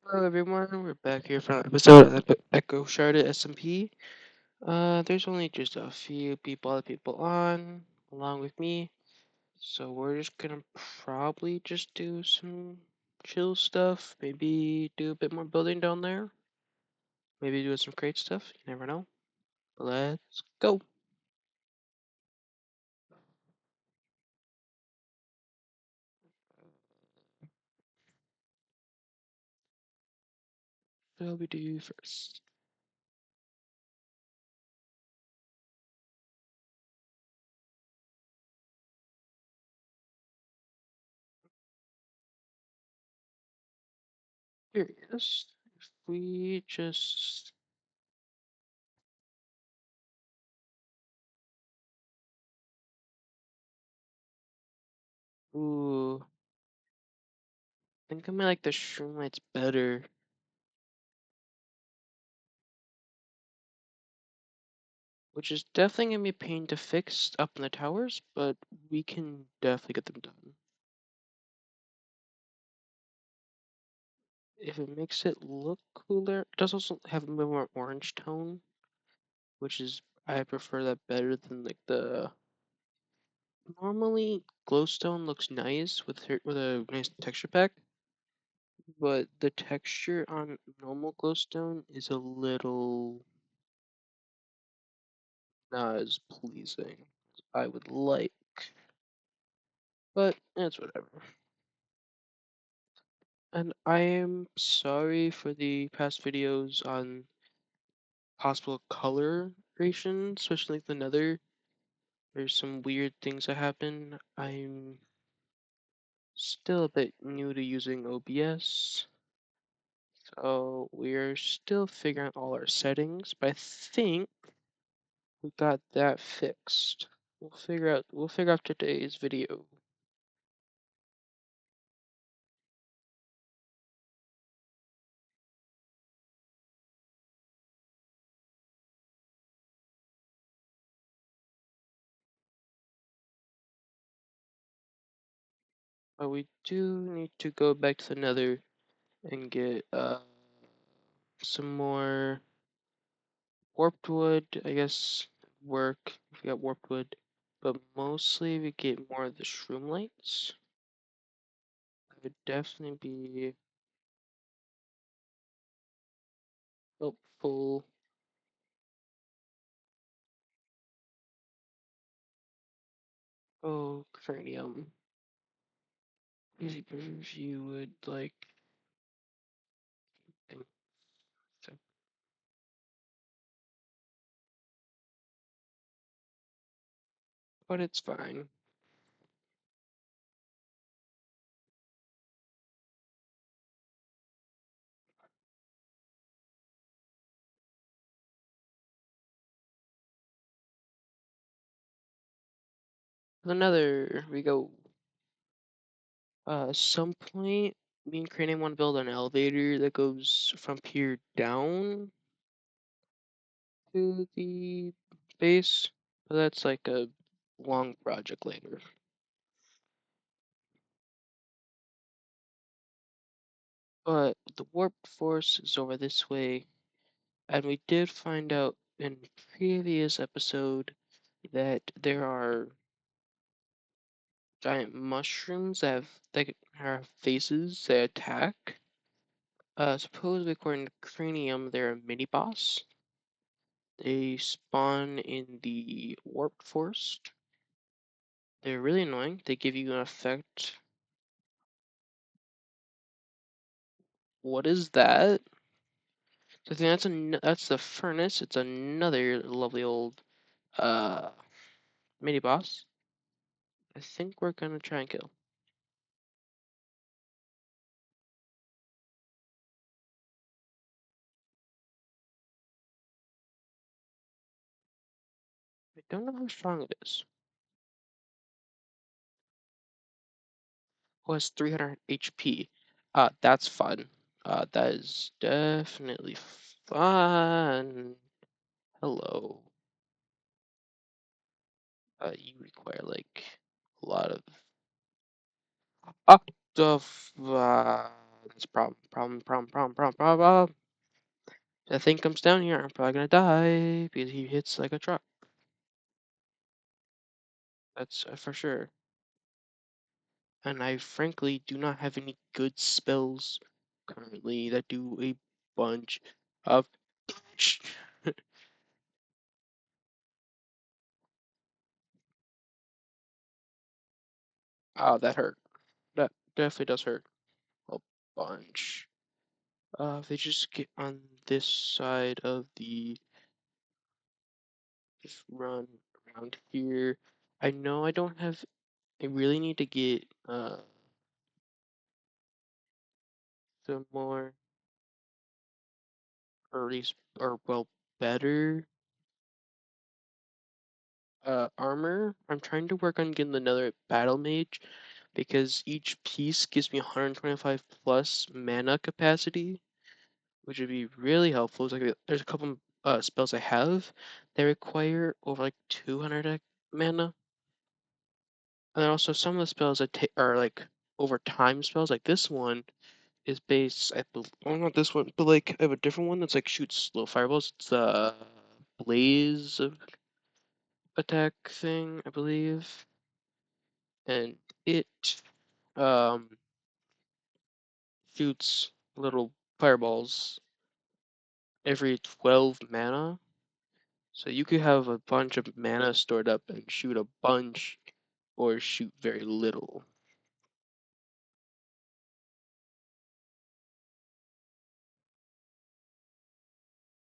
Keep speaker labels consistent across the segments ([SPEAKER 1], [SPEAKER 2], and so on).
[SPEAKER 1] Hello everyone, we're back here for an episode of Echosharded SMP. There's only just a few people on, along with me, so we're just gonna probably just do some chill stuff, maybe do a bit more building down there, maybe do some crate stuff, you never know. Let's go! What shall we do first? Curious, if we just... Ooh, I think I might like the shroom lights better. Which is definitely gonna be a pain to fix up in the towers, but we can definitely get them done. If it makes it look cooler, it does also have a bit more orange tone, which is I prefer that better than like the normally glowstone looks nice with a nice texture pack, but the texture on normal glowstone is a little not as pleasing as I would like, but it's whatever. And I am sorry for the past videos on possible coloration, especially like the nether. There's some weird things that happen. I'm still a bit new to using OBS, so we're still figuring out all our settings, but I think we got that fixed. We'll figure out today's video. But we do need to go back to the nether and get some more warped wood, I guess, work if we got warped wood. But mostly we get more of the shroom lights. That would definitely be helpful. Oh, cranium. Easy if you would like think so. But it's fine. Another we go. Some point me and Cranium want to build an elevator that goes from here down to the base. But that's like a long project later. But the warp force is over this way, and we did find out in previous episode that there are giant mushrooms that have faces that attack. Supposedly according to Cranium, they're a mini boss. They spawn in the warp force. They're really annoying. They give you an effect. What is that? So I think that's the furnace. It's another lovely old uh mini boss. I think we're gonna try and kill. I don't know how strong it is. Oh, it's 300 HP. That's fun. That is definitely fun. Hello. You require like a lot of. Ah, the. That's a problem. If that thing comes down here, I'm probably gonna die because he hits like a truck. That's for sure. And I frankly do not have any good spells currently that do a bunch of Oh, that hurt. That definitely does hurt a bunch. If they just get on this side of the just run around here. I know I don't have I really need to get some more or at least or well better armor. I'm trying to work on getting another battle mage because each piece gives me 125 plus mana capacity, which would be really helpful. It's like there's a couple spells I have that require over like 200 mana, and then also some of the spells that are like over time spells. Like this one is based, well, not this one, but like I have a different one that's like shoots little fireballs. It's the blaze attack thing, I believe, and it um shoots little fireballs every 12 mana. So you could have a bunch of mana stored up and shoot a bunch or shoot very little.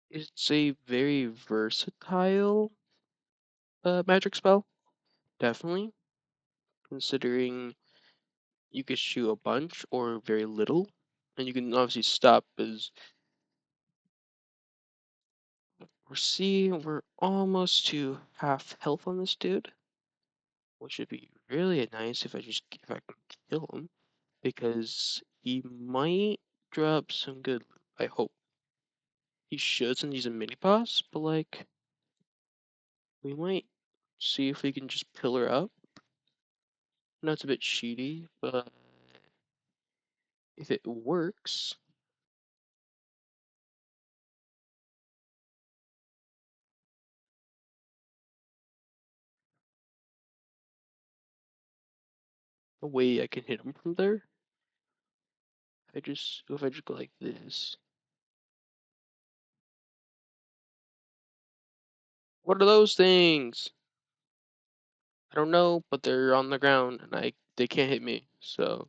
[SPEAKER 1] It's a very versatile magic spell, definitely, considering you could shoot a bunch or very little, and you can obviously stop as we're almost to half health on this dude, which would be really nice if I can kill him because he might drop some good loot. I hope he should since he's a mini boss, but like we might see if we can just pillar up. I know it's a bit cheaty, but if it works, the way I can hit him from there, if I just go like this. What are those things? I don't know, but they're on the ground and they can't hit me. So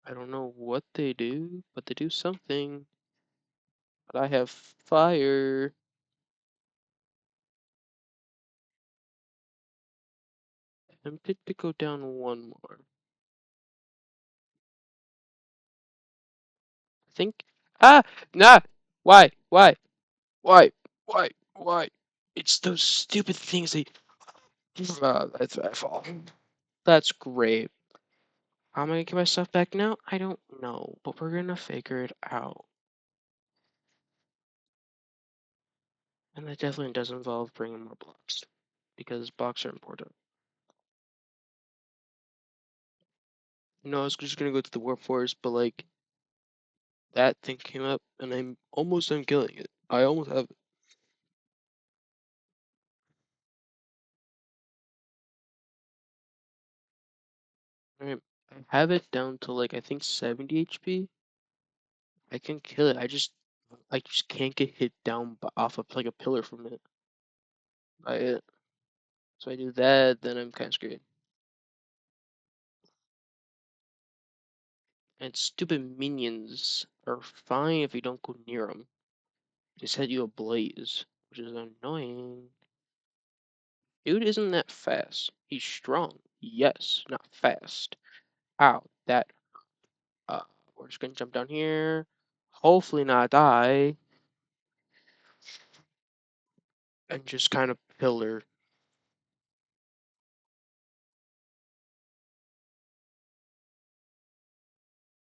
[SPEAKER 1] I don't know what they do, but they do something. But I have fire. I'm good to go down one more. I think. Ah! Nah! Why? Why? Why? Why? Why? It's those stupid things they. That's my fault. That's great. How am I gonna get my stuff back now? I don't know, but we're gonna figure it out. And that definitely does involve bringing more blocks, because blocks are important. I was just gonna go to the warp forest, but like that thing came up, and I'm almost done killing it. I almost have it. Alright, I have it down to like I think 70 HP. I can kill it. I just can't get hit down off of like a pillar from it by it. So I do that, then I'm kind of screwed. And stupid minions are fine if you don't go near them. They set you ablaze, which is annoying. Dude isn't that fast. He's strong, yes, not fast. Ow, that. Uh, we're just gonna jump down here. Hopefully not die. And just kind of pillar.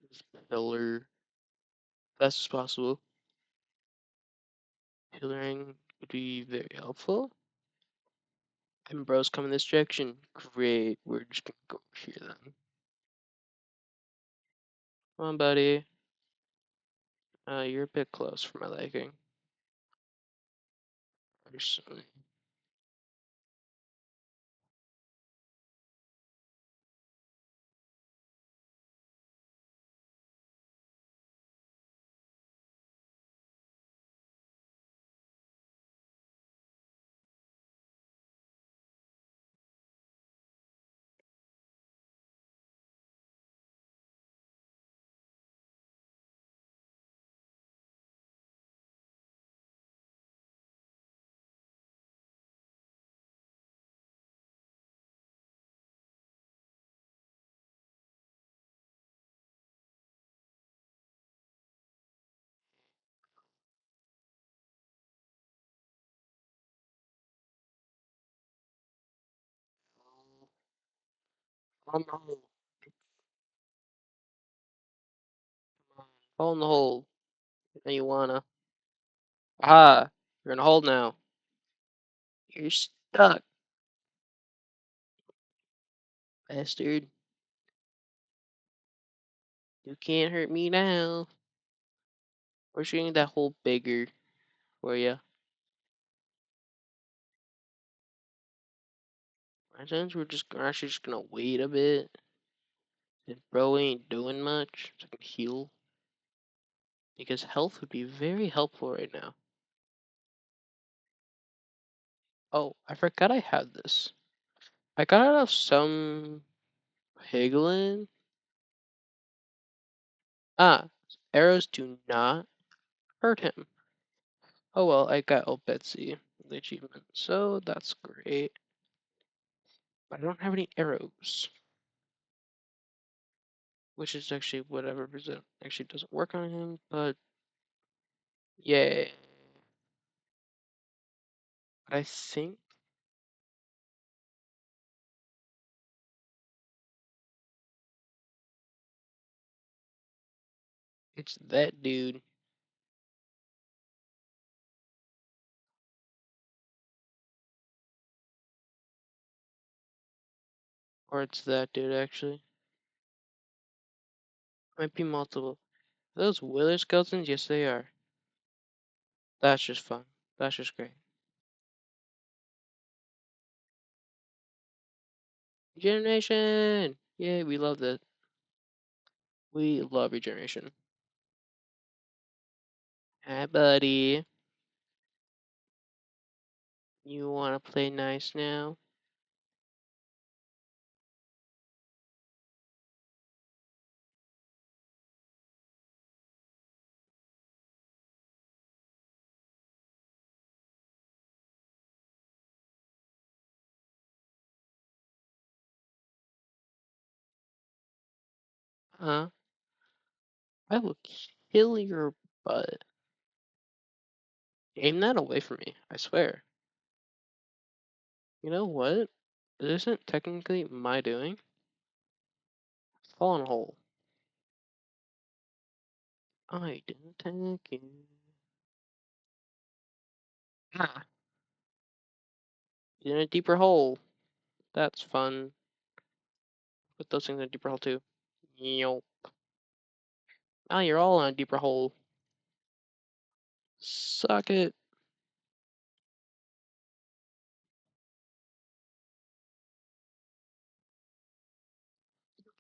[SPEAKER 1] Just pillar. That's possible. Pillaring would be very helpful. And bros coming this direction. Great. We're just gonna go over here then. Come on, buddy. You're a bit close for my liking. Personally. On the hole. Fall in the hole. Now you wanna. Aha! You're in a hole now. You're stuck, bastard. You can't hurt me now. We're shooting that hole bigger for you. Sometimes we're actually just gonna wait a bit. If bro ain't doing much, so I can heal. Because health would be very helpful right now. Oh, I forgot I had this. I got it off some piglin. Ah, arrows do not hurt him. Oh well, I got old Betsy the achievement, so that's great. But I don't have any arrows, which is actually whatever percent actually doesn't work on him. But yay! But I think it's that dude, or it's that dude actually. Might be multiple. Are those Willer skeletons? Yes, they are. That's just fun. That's just great. Regeneration! Yay, we love that. We love regeneration. Hi, buddy. You wanna play nice now? Huh? I will kill your butt. Aim that away from me, I swear. You know what? It isn't technically my doing. Fall in a hole. I didn't attack you. Ah, in a deeper hole. That's fun. Put those things in a deeper hole too. Yo. Now you're all in a deeper hole. Suck it.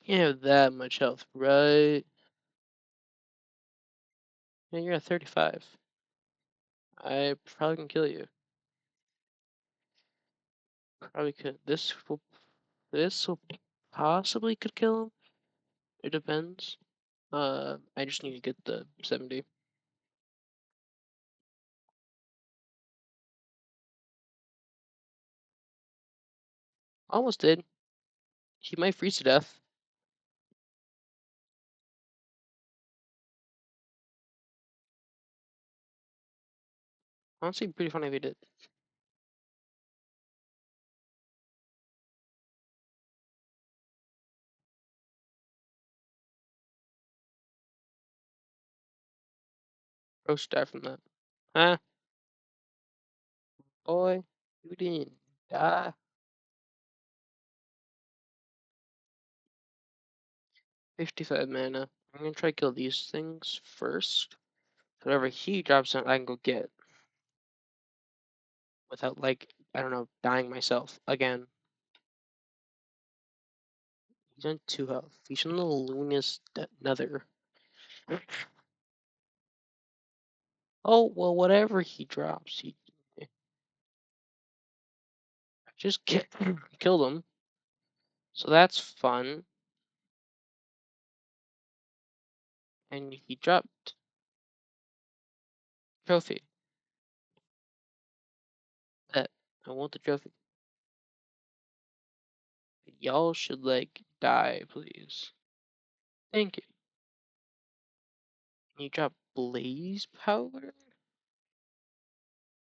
[SPEAKER 1] You have that much health, right? Yeah, you're at 35. I probably can kill you. Probably could. This will possibly could kill him. It depends. I just need to get the 70. Almost did. He might freeze to death. Honestly, pretty funny if he did. Roast die from that. Huh? Boy, you didn't die. 55 mana. I'm gonna try to kill these things first. Whatever he drops in, I can go get without, like, I don't know, dying myself again. He's on 2 health. He's on the luminous nether. Oh, well, whatever he drops, he just killed him. So that's fun. And he dropped trophy. That I want the trophy. Y'all should like die, please. Thank you. You drop blaze powder?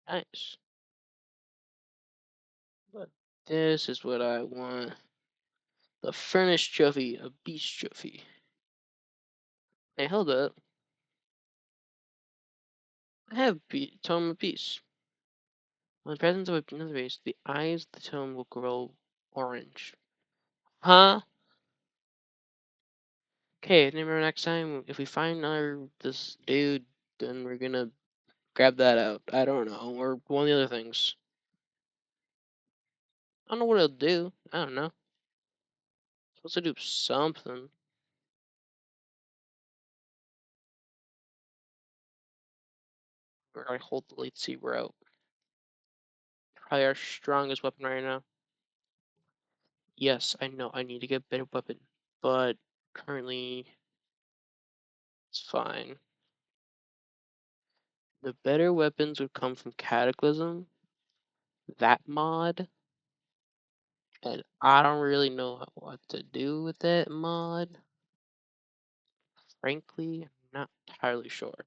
[SPEAKER 1] Nice. But this is what I want. The furnace trophy, a beast trophy. Hey, hold up. I have tome of beast. When the presence of another race, the eyes of the tome will grow orange. Huh? Okay, remember next time if we find another this dude, then we're gonna grab that out. I don't know, or one of the other things. I don't know what it'll do. I don't know. It's supposed to do something. Or I hold the late C, we're out. Probably our strongest weapon right now. Yes, I know I need to get a better weapon, but currently it's fine. The better weapons would come from Cataclysm, that mod, and I don't really know what to do with that mod. Frankly, I'm not entirely sure.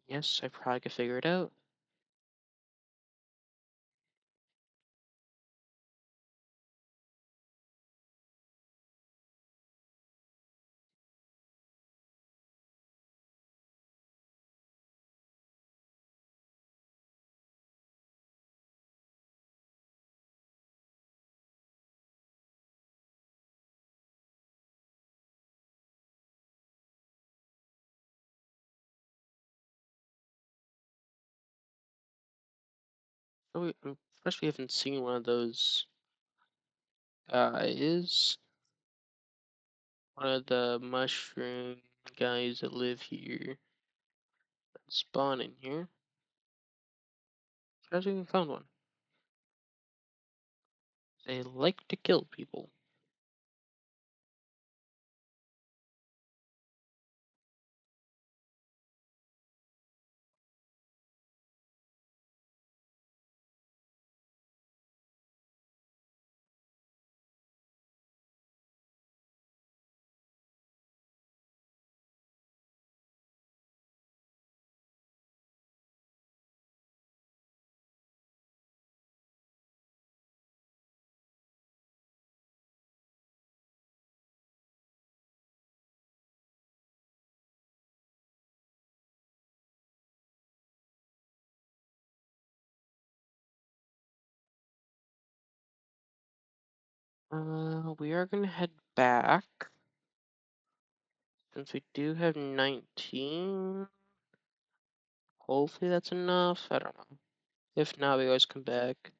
[SPEAKER 1] Yes, I probably could figure it out. Oh, first we haven't seen one of those guys. One of the mushroom guys that live here. Spawn in here. How's we found one? They like to kill people. We are gonna head back. Since we do have 19. Hopefully that's enough. I don't know. If not, we always come back.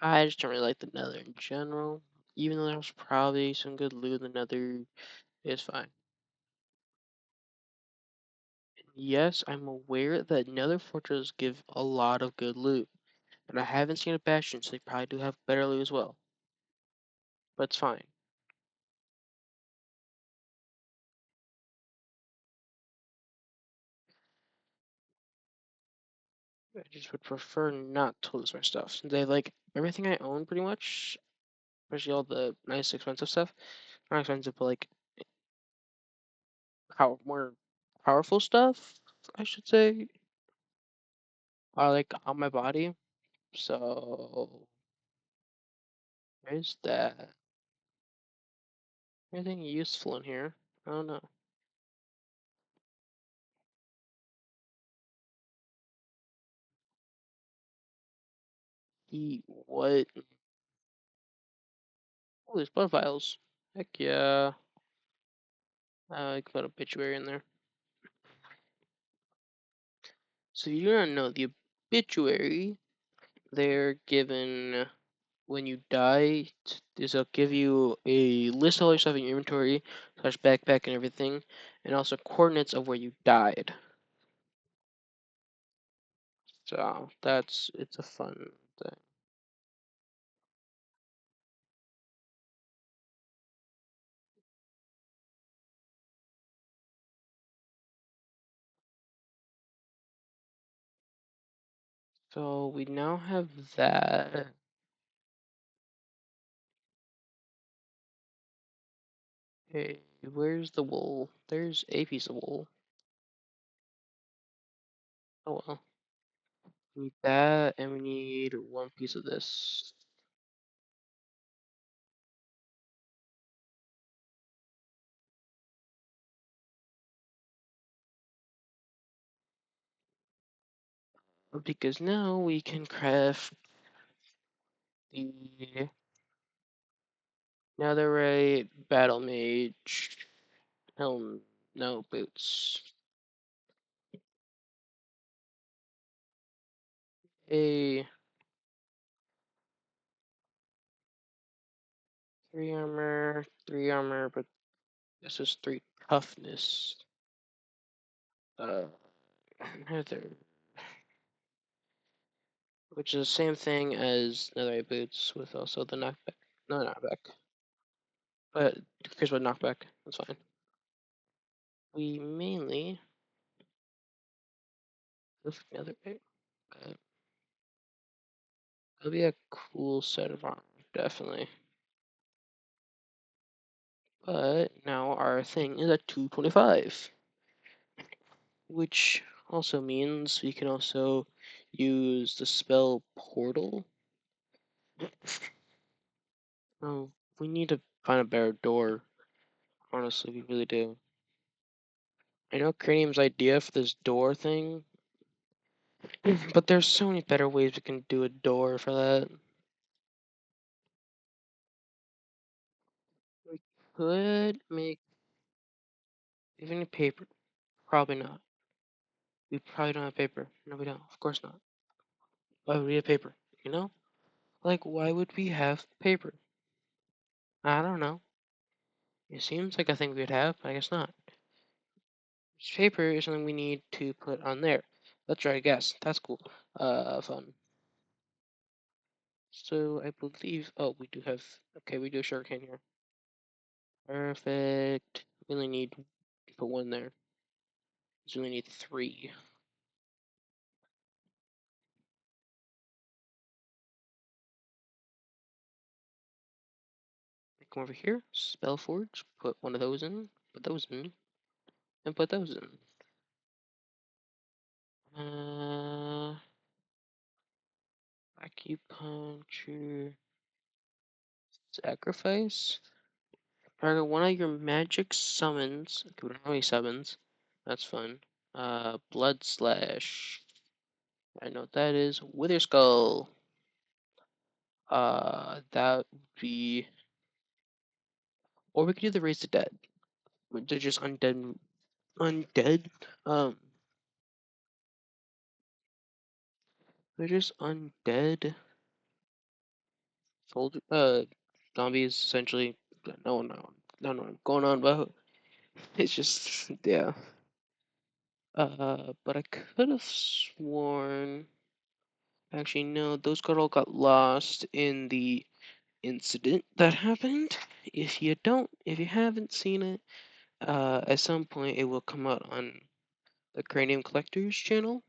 [SPEAKER 1] I just don't really like the Nether in general. Even though there's probably some good loot in the Nether, it's fine. Yes, I'm aware that Nether fortresses give a lot of good loot. And I haven't seen a Bastion, so they probably do have better loot as well. But it's fine. I just would prefer not to lose my stuff. Since they like everything I own pretty much, especially all the nice expensive stuff. Not expensive, but like more powerful stuff, I should say. Are like on my body. So there's that. Anything useful in here? I don't know. Eat what? Oh, there's blood vials. Heck yeah. I can put obituary in there. So you do not know the obituary they're given when you die is they'll give you a list of all your stuff in your inventory, slash backpack and everything, and also coordinates of where you died. So it's a fun thing. So we now have that. Hey, where's the wool? There's a piece of wool. Oh well. We need that, and we need one piece of this. Because now we can craft the netherite battle mage helm. No boots. A 3 armor, but this is 3 toughness. Uh, Nether, which is the same thing as netherite boots with also the knockback. No, knockback. But here's what knockback. That's fine. We mainly look for netherite. But it'll be a cool set of armor, definitely. But now our thing is at 225, which also means we can also use the spell portal. Oh, we need to find a better door. Honestly, we really do. I know Cranium's idea for this door thing, but there's so many better ways we can do a door for that. We could make even paper. Probably not. We probably don't have paper. No, we don't. Of course not. Why would we have paper? You know? Like, why would we have paper? I don't know. It seems like a thing we'd have, but I guess not. Paper is something we need to put on there. Let's try to guess. That's cool. Fun. So I believe. Oh, we do have. Okay, we do a sugarcane here. Perfect. We only need to put one there. So we only need 3. Come over here. Spellforge. Put one of those in. Put those in. And put those in. Acupuncture. Sacrifice. Target one of your magic summons. Okay, we don't have any summons. That's fun. Blood Slash. I know what that is. Wither Skull. That would be. Or we could do the Raise the Dead. They're just undead. Undead? Um, they're just undead soldier. Zombies essentially. No, no, I'm going on about. It's just, yeah. But I could have sworn. Actually, no, those all got lost in the incident that happened. If you haven't seen it, at some point it will come out on the Cranium Collectors channel.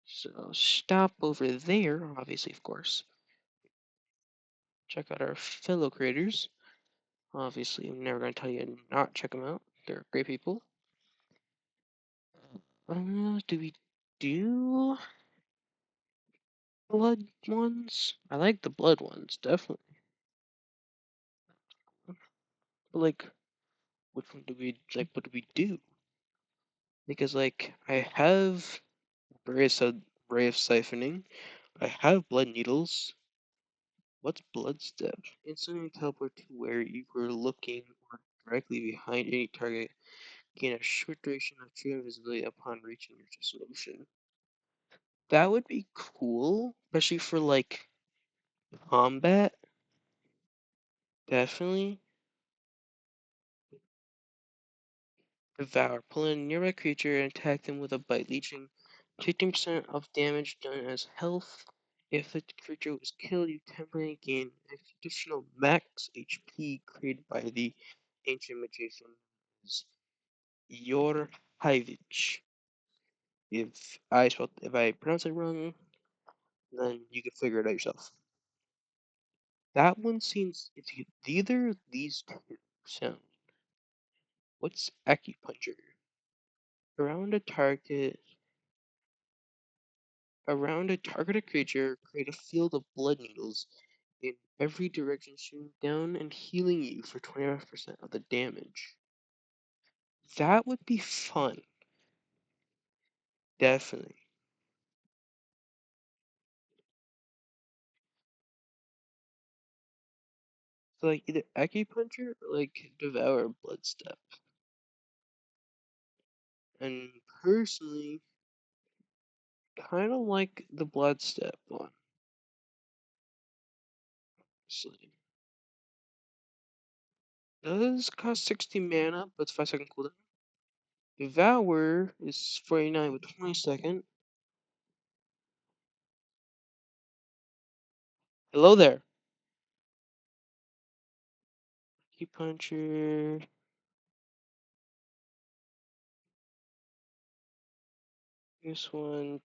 [SPEAKER 1] So stop over there, obviously, of course. Check out our fellow creators. Obviously, I'm never going to tell you not check them out. They're great people. Do we do blood ones? I like the blood ones, definitely. But like, which one do we like? What do we do? Because like, I have ray of siphoning. I have blood needles. What's blood step? Instantly teleport to where you were looking or directly behind any target. Gain a short duration of true invisibility upon reaching your destination. That would be cool, especially for like combat. Definitely. Devour. Pull in a nearby creature and attack them with a bite, leeching 15% of damage done as health. If the creature was killed, you temporarily gain additional max HP created by the ancient magician Yor Hivich. If I pronounce it wrong, then you can figure it out yourself. That one seems it's either of these two sound. What's acupuncture? Around a target Around a targeted creature, create a field of blood needles in every direction, shooting down and healing you for 25% of the damage. That would be fun. Definitely. So like either acupuncture or like devour blood step. And personally, kind of like the blood step one. So does cost 60 mana, but it's 5-second cooldown. Devour is 49 with 20-second. Hello there. Acupuncture. This one.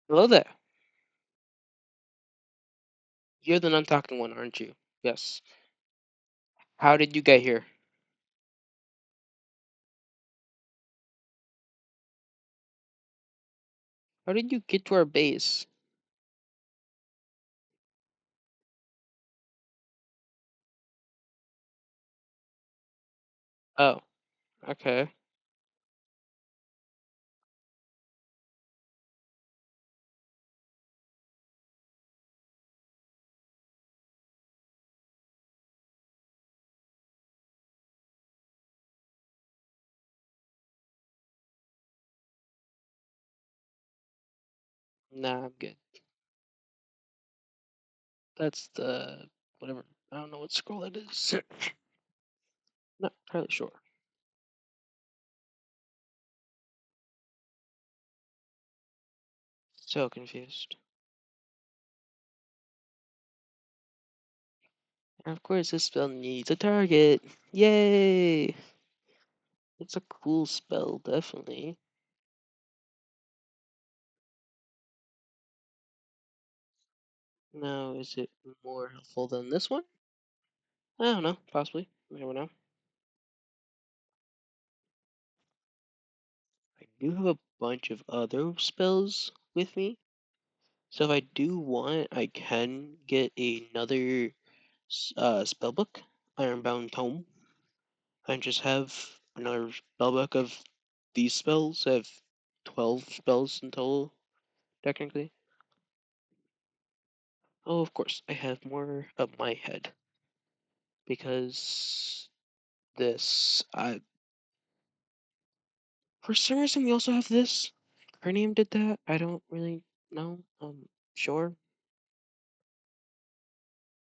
[SPEAKER 1] Hello there. You're the non-talking one, aren't you? Yes. How did you get here? How did you get to our base? Oh, okay. Nah, I'm good. That's the whatever. I don't know what scroll it is. Not entirely sure. So confused. And of course, this spell needs a target. Yay! It's a cool spell, definitely. Now, is it more helpful than this one? I don't know. Possibly. You never know. I do have a bunch of other spells with me. So if I do want, I can get another spellbook, Ironbound Tome, and just have another spellbook of these spells. I have 12 spells in total, technically. Oh, of course, I have more up my head because this. For some reason, we also have this. Her name did that. I don't really know. Sure.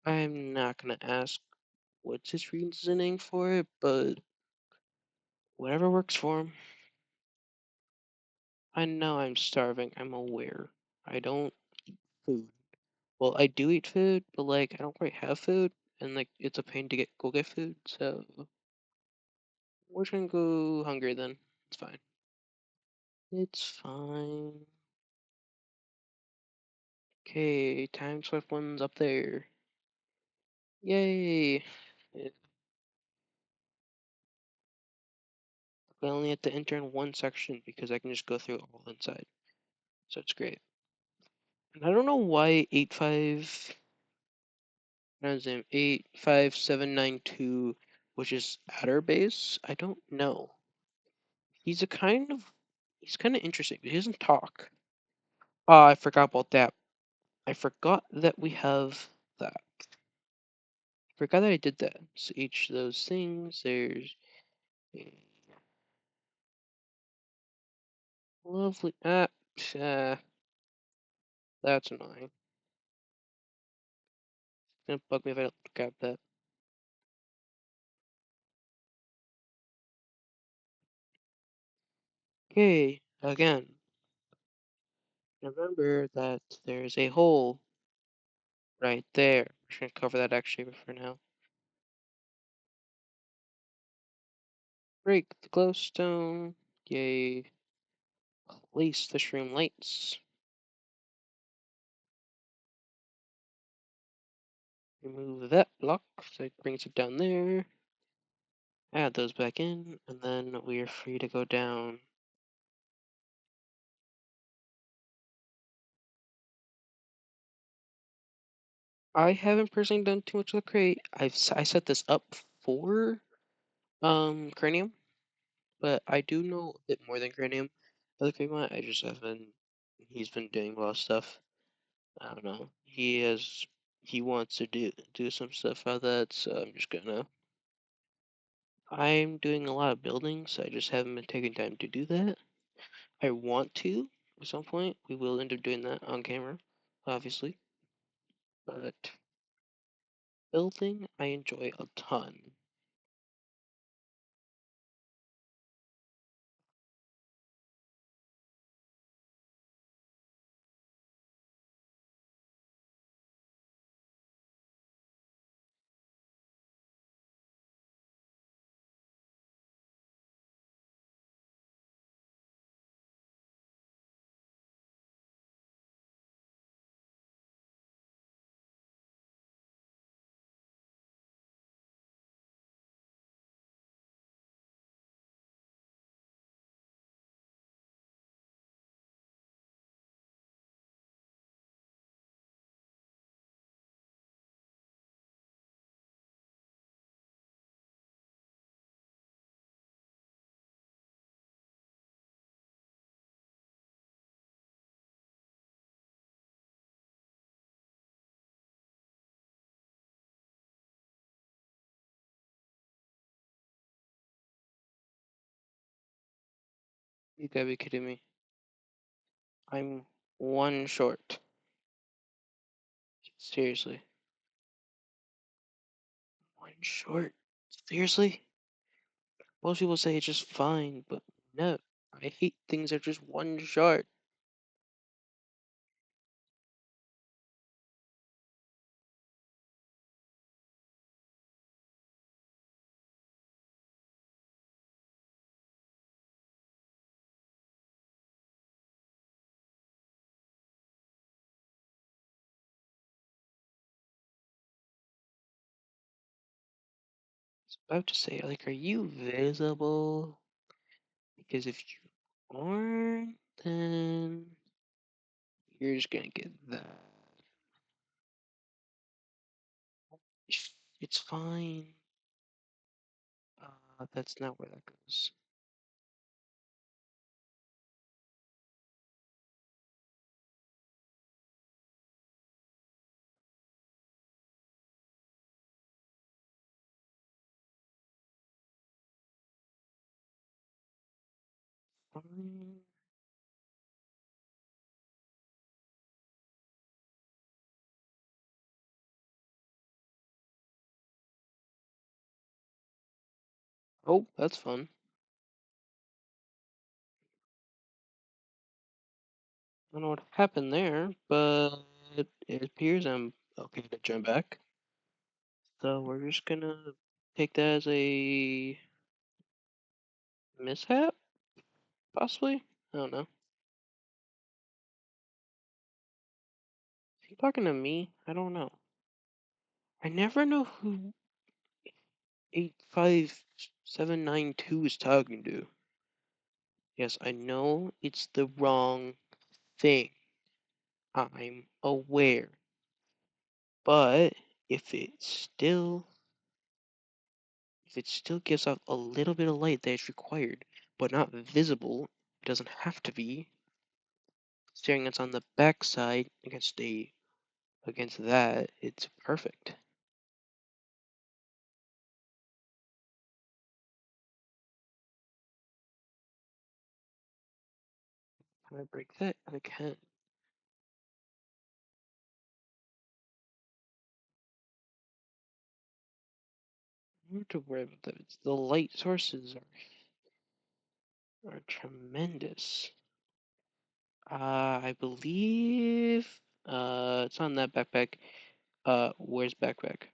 [SPEAKER 1] I'm not gonna ask what's his reasoning for it, but whatever works for him. I know I'm starving. I'm aware. I don't eat food. Well, I do eat food, but like I don't quite have food, and like it's a pain to go get food. So we're just gonna go hungry then. It's fine. It's fine. Okay, time swift one's up there. Yay! It, I only have to enter in one section because I can just go through all inside. So it's great. And I don't know why 8.5 Runs in 85792, which is outer base. I don't know. He's a kind of he's kind of interesting, but he doesn't talk. I forgot about that. I forgot that we have that. Forgot that I did that. So each of those things, there's a lovely that's annoying. It's gonna bug me if I don't grab that. Okay, again, remember that there's a hole right there. We're just gonna cover that actually for now. Break the glowstone. Yay. Place the shroom lights. Remove that block so it brings it down there. Add those back in, and then we are free to go down. I haven't personally done too much with the crate. I set this up for cranium, but I do know a bit more than cranium. Other crate mod, I just haven't. He's been doing a lot of stuff. I don't know. He wants to do some stuff about that, so I'm just gonna. I'm doing a lot of building, so I just haven't been taking time to do that. I want to at some point. We will end up doing that on camera, obviously. But building, I enjoy a ton. You gotta be kidding me. I'm one short. Seriously. One short. Seriously? Most people say it's just fine, but no. I hate things that are just one short. I was about to say, like, are you visible? Because if you aren't, then you're just gonna get that. It's fine. That's not where that goes. Fine. Oh, that's fun. I don't know what happened there, but it appears I'm okay to jump back. So we're just gonna take that as a mishap, possibly? I don't know. Is he talking to me? I don't know. I never know who 85792 is talking to. Yes, I know it's the wrong thing. I'm aware. But if it still if it still gives off a little bit of light that is required, but not visible, it doesn't have to be. Staring it's on the back side against that, it's perfect. Can I break that? I can't. I don't have to worry about that. The light sources are tremendous. I believe it's on that backpack. Where's backpack?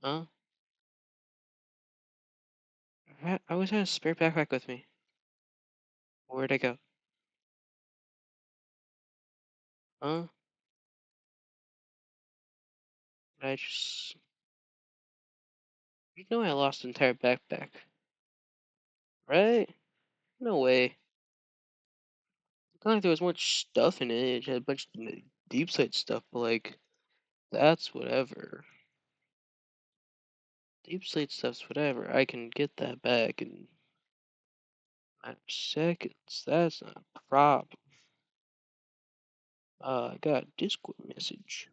[SPEAKER 1] Huh? I always had a spare backpack with me. Where'd I go? Huh? I just you know I lost the entire backpack, right? No way. It's not like there was much stuff in it. It had a bunch of deep side stuff, but like that's whatever. Deep slate stuff's whatever. I can get that back in a matter of seconds. That's not a problem. I got a Discord message.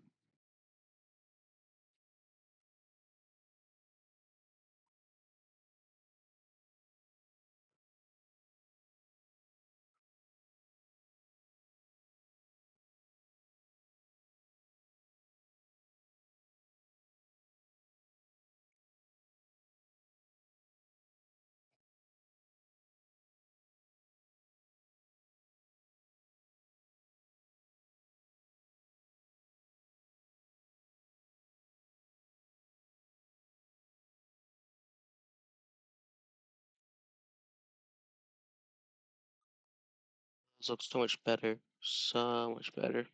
[SPEAKER 1] This looks so much better. So much better.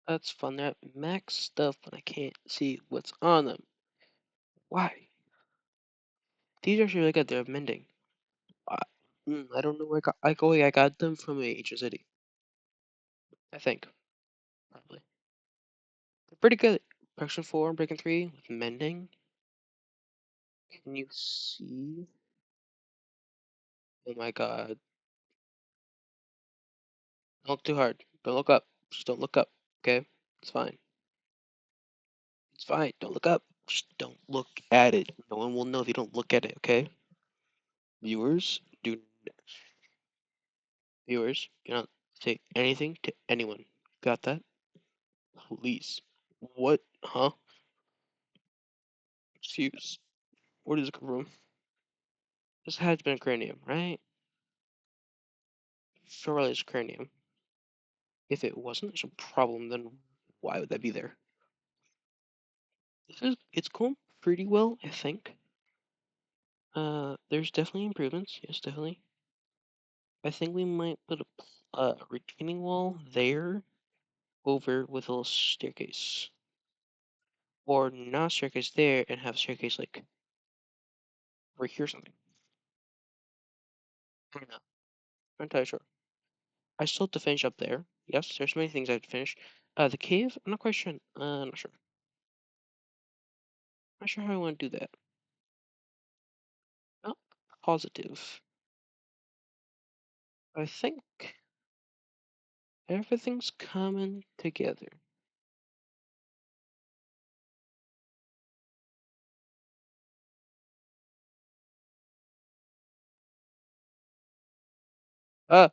[SPEAKER 1] That's fun. They have max stuff, but I can't see what's on them. Why? These are actually really good. They're mending. I, I don't know where I got them from a Ancient City. I think. Probably. They're pretty good. Protection 4 and Breaking 3 with mending. Can you see? Oh my god. Don't look too hard. Don't look up. Just don't look up. Okay? It's fine. It's fine. Don't look up. Just don't look at it. No one will know if you don't look at it, okay? Viewers, viewers, do not say anything to anyone. Got that? Please. What? Huh? Excuse. Where does it come from? This had been a cranium, right? Surely it's cranium. If it wasn't, there's a problem, then why would that be there? It's going pretty well, I think. There's definitely improvements. Yes, definitely. I think we might put a retaining wall there over with a little staircase. Or not staircase there and have staircase like right here or something. I don't know. Not entirely sure. I still have to finish up there. Yes, there's many things I have to finish. The cave, I'm not quite sure. Not sure. Not sure how I want to do that. Not positive. I think everything's coming together. Uh,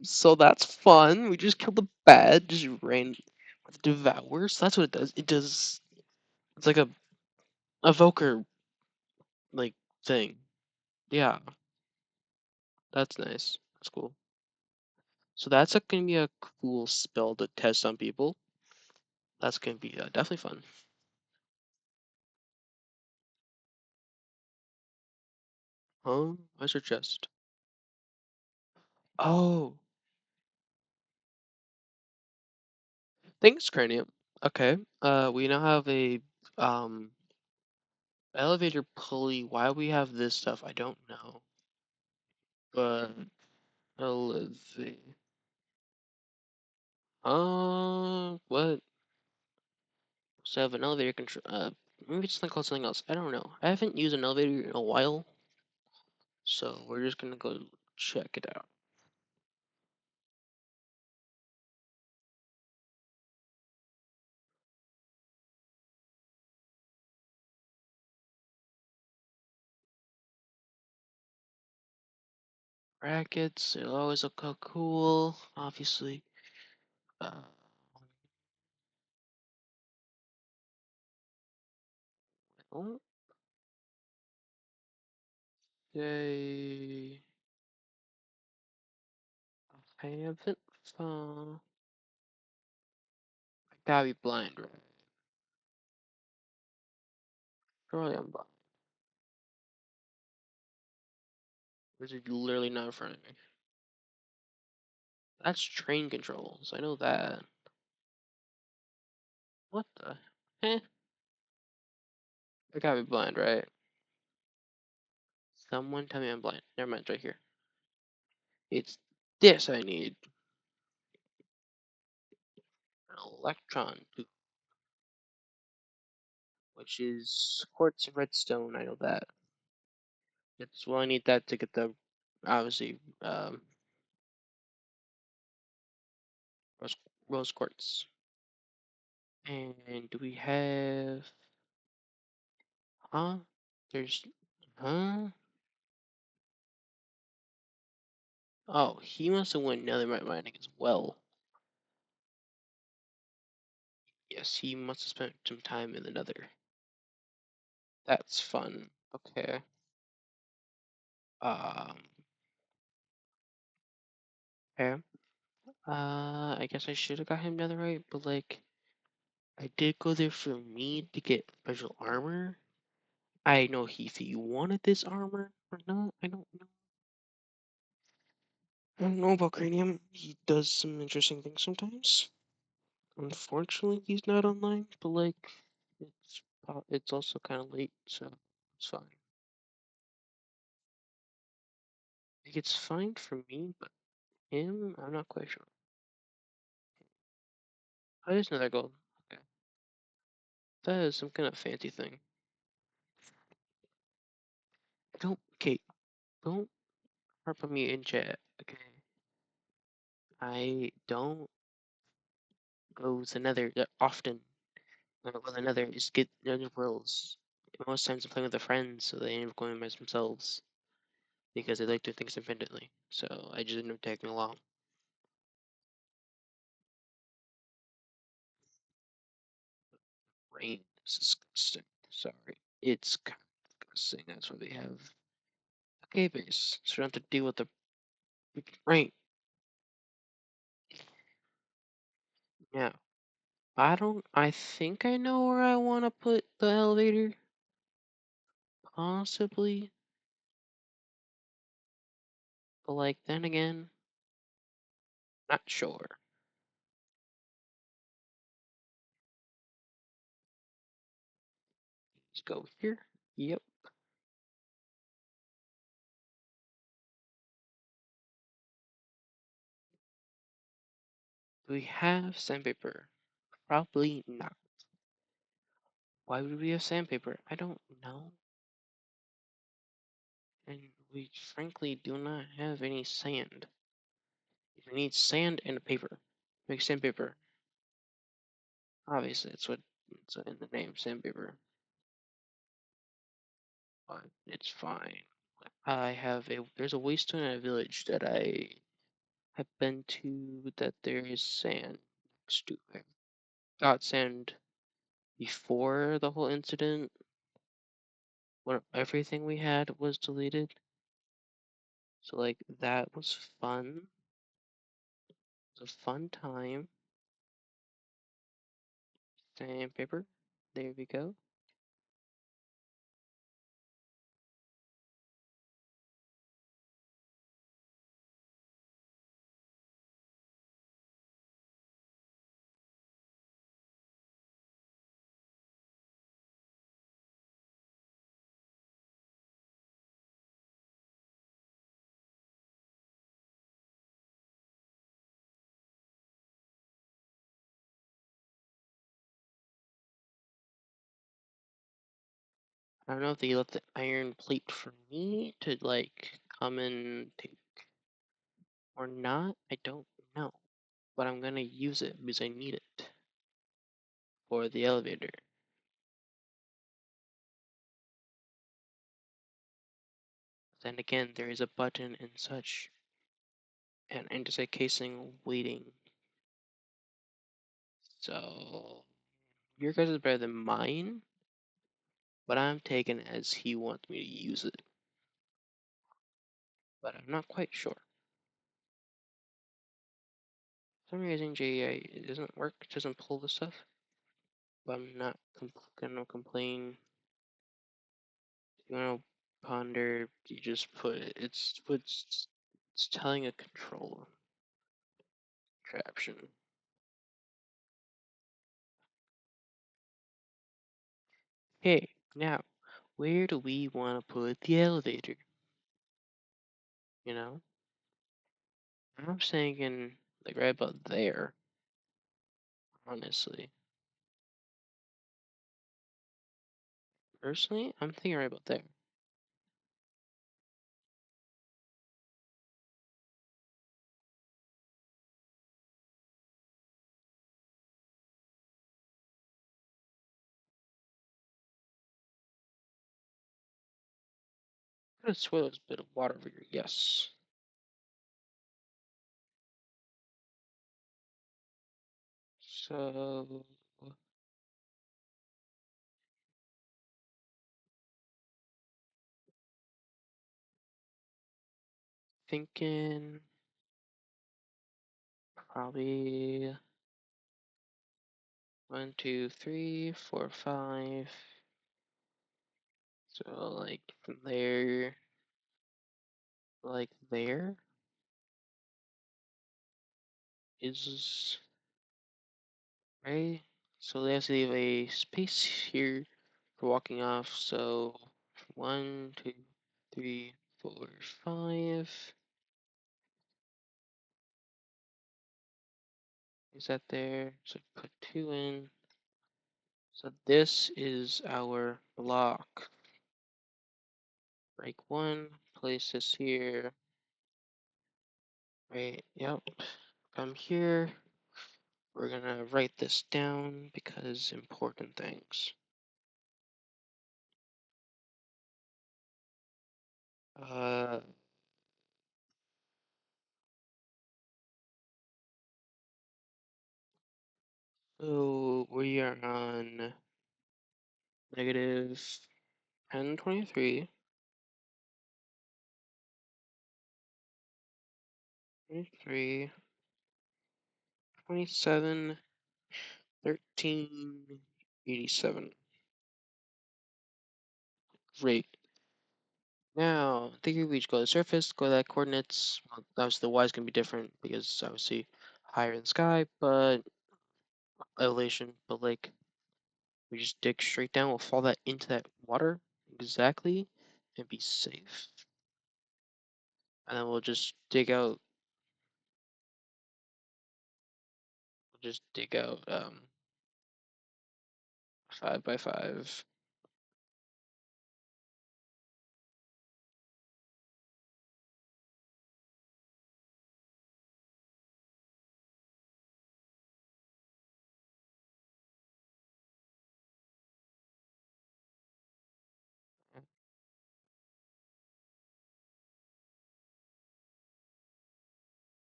[SPEAKER 1] so that's fun. We just killed the bat, just ran with devours. That's what it does. It's like a evoker like thing. Yeah, that's nice. That's cool. So that's gonna be a cool spell to test on people. That's gonna be definitely fun. Where's your chest? Oh, thanks, Cranium. Okay. We now have a um elevator pulley. Why we have this stuff, I don't know. But elevator. What? So I have an elevator control. Maybe it's not called something else. I don't know. I haven't used an elevator in a while, so we're just gonna go check it out. Brackets, they always look cool, obviously. Uh, well, they haven't found. I gotta be blind, right? Surely I'm blind. This is literally not in front of me. That's train controls. I know that. What the? Eh? I gotta be blind, right? Someone tell me I'm blind. Never mind, it's right here. It's this I need. An electron tube, which is quartz and redstone. I know that. It's well, I need that to get the obviously rose, rose quartz. And do we have? Huh? There's huh? Oh, he must have went netherite mining as well. Yes, he must have spent some time in the nether. That's fun. Okay. Um. Okay. I guess I should have got him netherite, but like, I did go there for me to get special armor. I know if he wanted this armor or not. I don't know. I don't know about Cranium. He does some interesting things sometimes. Unfortunately, he's not online, but like, it's also kind of late, so it's fine. Like, it's fine for me, but him, I'm not quite sure. I just know that gold. Okay, that is some kind of fancy thing. Okay, don't harp on me in chat. Okay, I don't go to Nether that often. When I go to Nether, just get Nether pearls. Most times I'm playing with a friend, so they end up going by themselves because they like to do things independently. So I just end up tagging along. Rain is disgusting. Sorry. It's kind of disgusting. That's why they have a K base. So you don't have to deal with the rain. Yeah. I think I know where I want to put the elevator. Possibly. But like, then again, not sure. Let's go here. Yep. Do we have sandpaper? Probably not. Why would we have sandpaper? I don't know. And we frankly do not have any sand. We need sand and paper. Make sandpaper. Obviously, it's in the name, sandpaper. But it's fine. There's a waystone in a village that I have been to that there is sand next to it. Got sand before the whole incident when everything we had was deleted. So like that was fun. It's a fun time. Sandpaper. There we go. I don't know if they left the iron plate for me to like come and take or not. I don't know. But I'm gonna use it because I need it for the elevator. Then again, there is a button and such, and andesite casing waiting. So your guys is better than mine, but I'm taking it as he wants me to use it. But I'm not quite sure. For some reason, JEI it doesn't work, it doesn't pull the stuff. But I'm not gonna complain. You wanna ponder, you just put it. It's telling a control contraption. Hey, now, where do we want to put the elevator? You know? I'm thinking, like, right about there, honestly. Personally, I'm thinking right about there. I could have swirled there's a bit of water over here, yes. So, thinking probably 1, 2, 3, 4, 5. So, like, from there, like, there is right. So they have to leave a space here for walking off. So 1, 2, 3, 4, 5. Is that there? So put 2 in. So this is our block. Break 1. Place this here. Right. Yep. Come here. We're gonna write this down because important things. Uh, so we are on negative 1023, 23, 27, 13, 87. Great. Now, I think we each go to the surface, go to that coordinates. Well, obviously, the y is going to be different because obviously higher in the sky, but elevation, but like we just dig straight down, we'll fall that into that water exactly and be safe. And then we'll just dig out 5 by 5.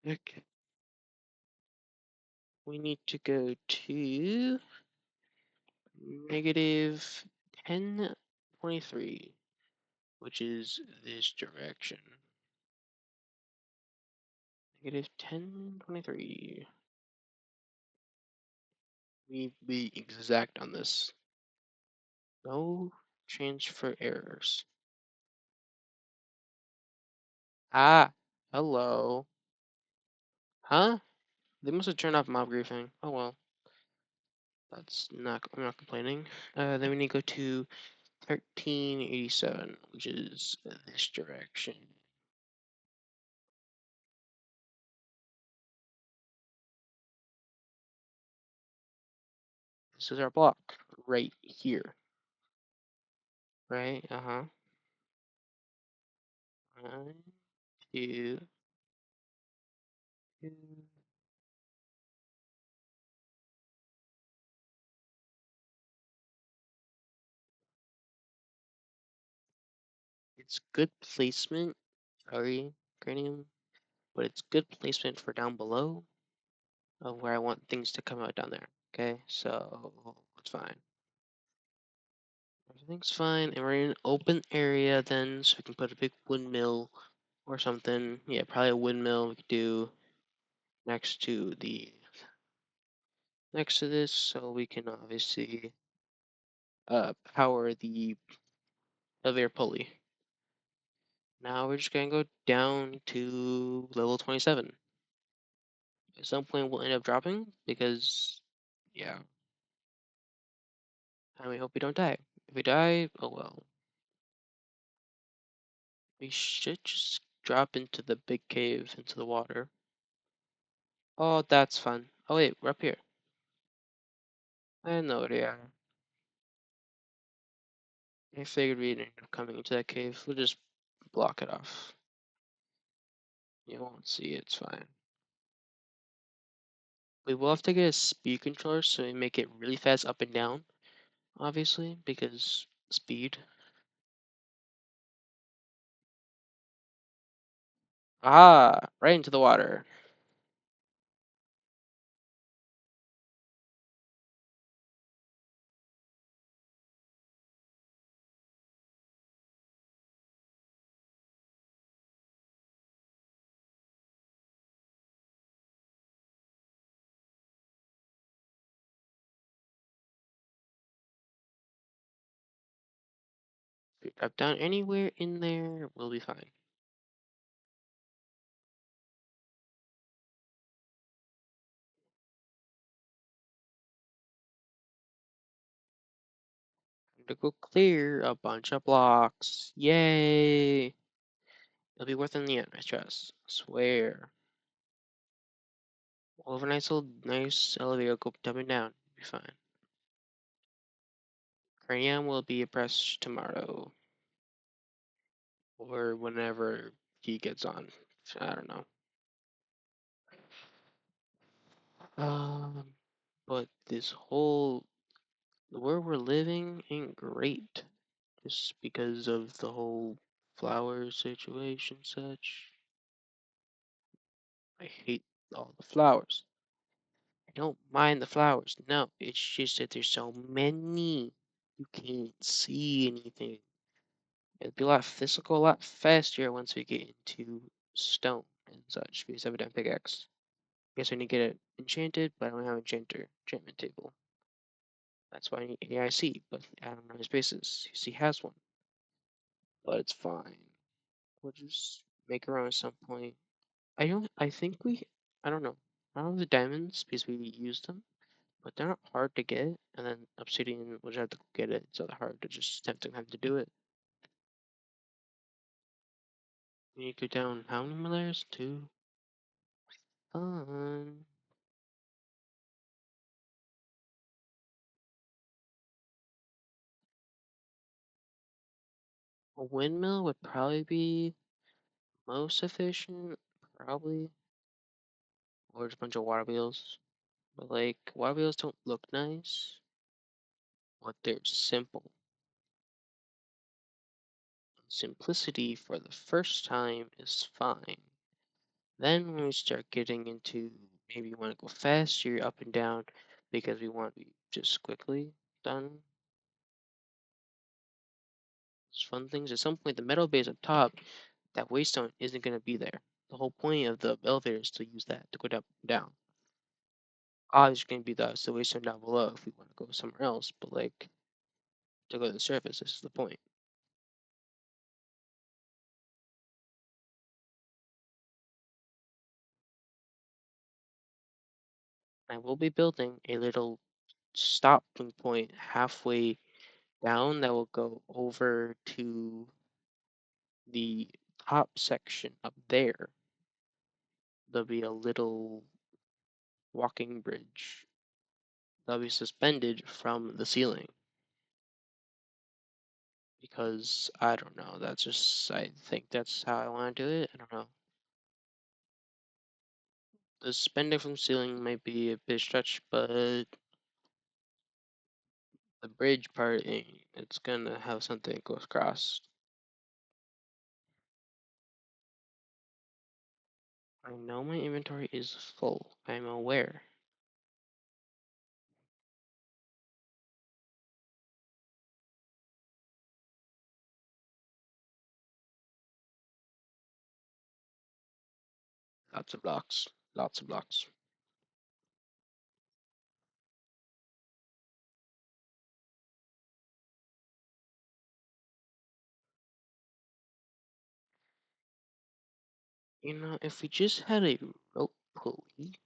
[SPEAKER 1] Okay. We need to go to negative 1023, which is this direction. -1023. We be exact on this. No transfer errors. Ah, hello. Huh? They must have turned off mob griefing. Oh well, I'm not complaining. Then we need to go to 1387, which is this direction. This is our block right here. Right? Uh-huh. 1, 2, 2. It's good placement. Sorry, cranium. But it's good placement for down below of where I want things to come out down there. Okay, so it's fine. Everything's fine, and we're in an open area then, so we can put a big windmill or something. Yeah, probably a windmill we could do next to this, so we can obviously power the elevator pulley. Now we're just gonna go down to level 27. At some point we'll end up dropping because, yeah, and we hope we don't die. If we die, oh well. We should just drop into the big cave, into the water. Oh, that's fun. Oh wait, we're up here. I know where they are. I figured we'd end up coming into that cave. We'll just block it off. You won't see it, it's fine. We will have to get a speed controller so we make it really fast up and down, obviously, because speed. Ah, right into the water. If we drop down anywhere in there, we'll be fine. Time to go clear a bunch of blocks. Yay! It'll be worth it in the end, I trust. I swear. We'll have a nice elevator go dumping down. Be fine. Cranium will be abreast tomorrow. Or whenever he gets on. I don't know. But this whole where we're living ain't great. Just because of the whole flower situation such. I hate all the flowers. I don't mind the flowers. No, it's just that there's so many. You can't see anything. It'd be a lot physical, a lot faster once we get into stone and such, because I have a damn pickaxe. Guess I need to get it enchanted, but I don't have an enchantment table. That's why I need AIC, but I don't know his bases. He has one, but it's fine. We'll just make our own at some point. I think I don't know. I don't have the diamonds because we used them, but they're not hard to get, and then obsidian, we'll just have to get it. It's not hard to just have to do it. We need to go down how many more layers? 2. Fun. A windmill would probably be most efficient, probably, or just a bunch of water wheels. But like, water wheels don't look nice, but they're simple. Simplicity for the first time is fine. Then when we start getting into maybe you want to go faster up and down because we want to be just quickly done. It's fun things. At some point, the metal base up top, that waystone isn't going to be there. The whole point of the elevator is to use that to go down. Obviously, going to be the observation down below if we want to go somewhere else, but like to go to the surface, this is the point. I will be building a little stopping point halfway down that will go over to the top section up there. There'll be a little walking bridge that'll be suspended from the ceiling. Because I don't know, that's just, I think that's how I want to do it. I don't know. The suspending from the ceiling might be a bit stretch, but the bridge part, it's gonna have something that goes across. I know my inventory is full. I'm aware. Lots of blocks. Lots of blocks. You know, if we just had a rope pulley,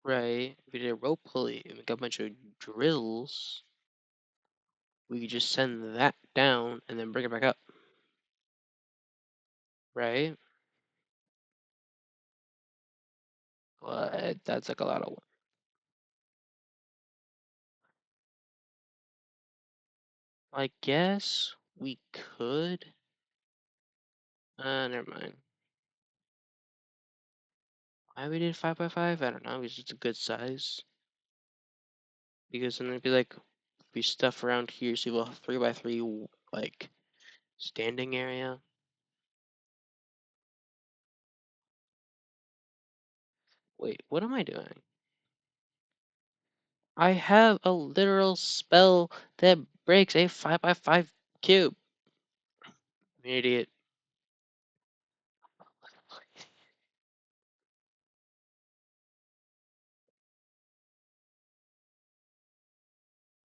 [SPEAKER 1] right? If we did a rope pulley and we got a bunch of drills, we could just send that down and then bring it back up, right? But that's like a lot of work. I guess we could. Never mind. Why we did 5x5? I don't know. It's just a good size. Because then it'd be like, be stuff around here, so we'll have 3x3 like standing area. Wait, what am I doing? I have a literal spell that breaks a 5x5 cube. I'm an idiot.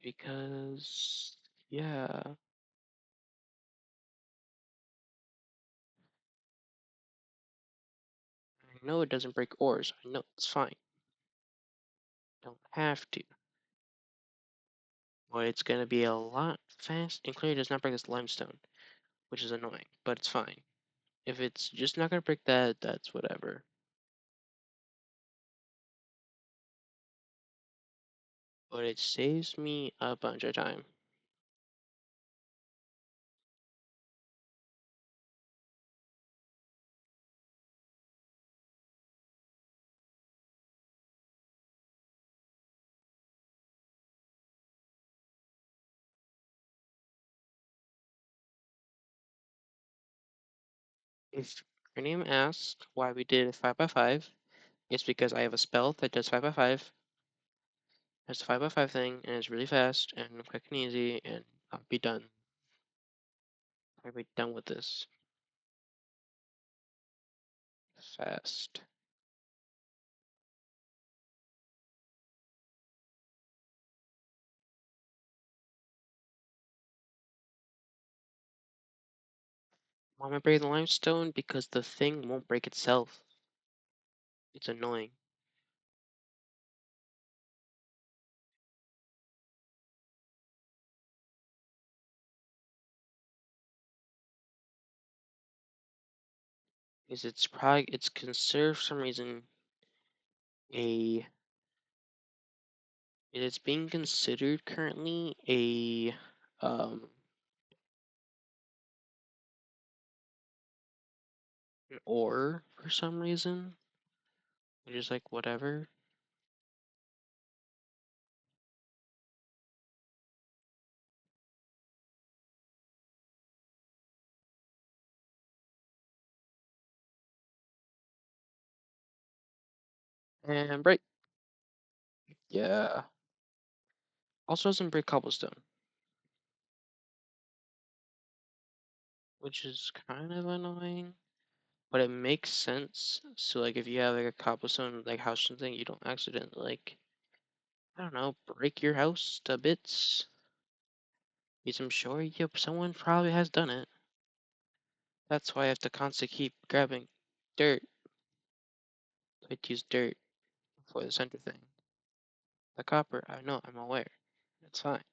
[SPEAKER 1] Because, yeah. I know it doesn't break ores. I know it's fine. Don't have to. But it's gonna be a lot fast. And clearly does not break this limestone, which is annoying, but it's fine. If it's just not gonna break that, that's whatever. But it saves me a bunch of time. If your name asks why we did a 5x5, it's because I have a spell that does 5x5. It's a 5x5 thing, and it's really fast and quick and easy, and I'll be done. I'll be done with this. Fast. Why am I breaking the limestone? Because the thing won't break itself. It's annoying. Because it's considered for some reason a it is being considered currently a an ore for some reason. Which is like whatever. And break. Yeah. Also doesn't break cobblestone, which is kind of annoying. but it makes sense. So like if you have like a cobblestone like house or something, you don't accidentally like I don't know break your house to bits. Because I'm sure someone probably has done it. That's why I have to constantly keep grabbing dirt. I have to use dirt for the center thing. The copper, I know, I'm aware. It's fine.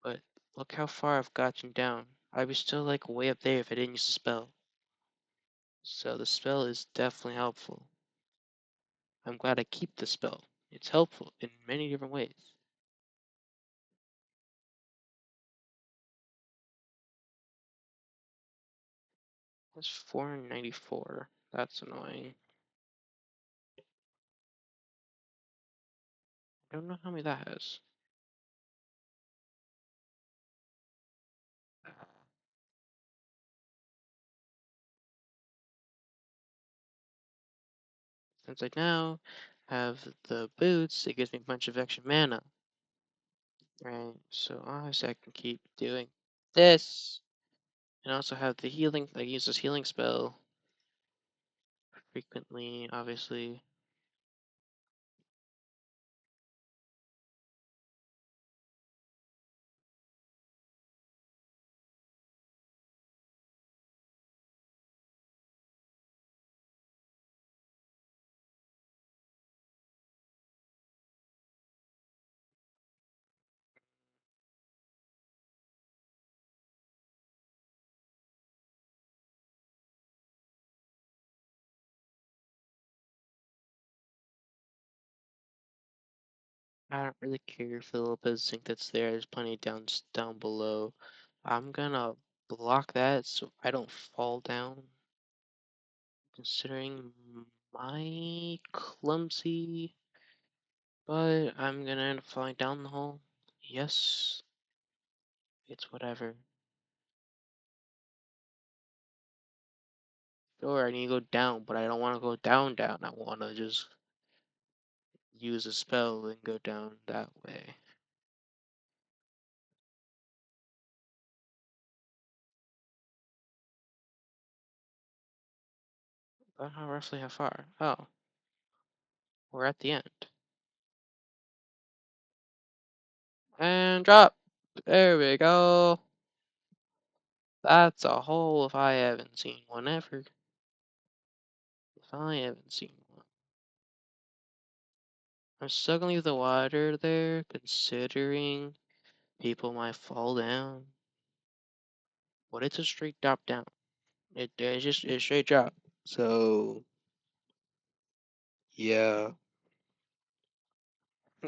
[SPEAKER 1] But look how far I've gotten down. I'd be still like way up there if I didn't use the spell. So the spell is definitely helpful. I'm glad I keep the spell. It's helpful in many different ways. That's 494. That's annoying. I don't know how many that has. Since I now have the boots, it gives me a bunch of extra mana. Right, so obviously I can keep doing this. And also have the healing, I use this healing spell frequently, obviously. I don't really care for the little bit of zinc that's there. There's plenty down below. I'm gonna block that so I don't fall down. Considering my clumsy, but I'm gonna end up falling down the hole. Yes, it's whatever. Sure, I need to go down, but I don't want to go down. I want to just use a spell and go down that way. But roughly how far? Oh, we're at the end. And drop. There we go. That's a hole if I haven't seen one ever. If I haven't seen one. I'm still gonna leave the water there, considering people might fall down. But it's a straight drop down. It's just a straight drop. So yeah.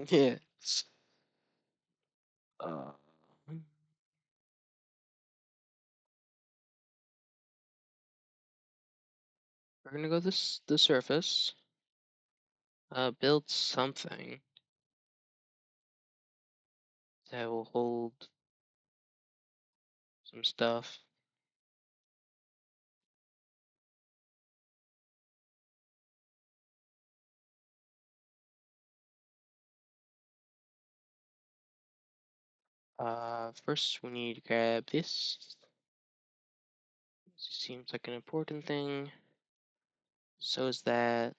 [SPEAKER 1] Yes. Uh, we're gonna go the surface. Build something that will hold some stuff. First we need to grab this. This seems like an important thing. So is that.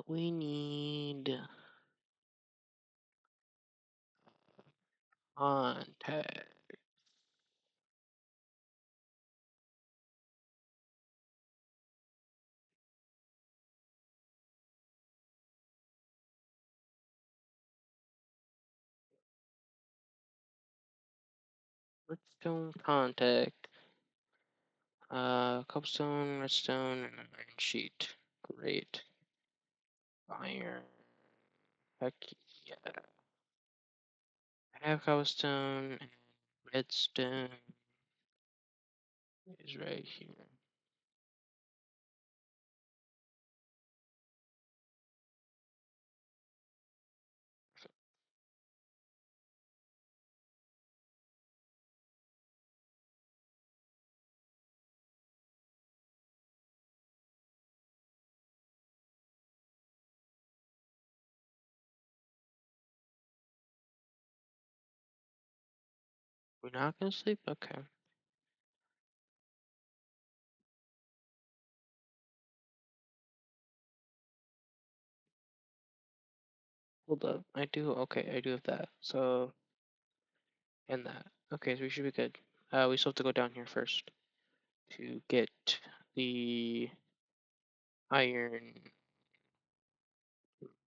[SPEAKER 1] We need contact. Redstone contact. Cobblestone, redstone, and an iron sheet. Great. Iron. Heck yeah. I have cobblestone and redstone is right here. We're not gonna sleep? Okay. Hold up. Okay, I do have that. So, and that. Okay, so we should be good. We still have to go down here first to get the iron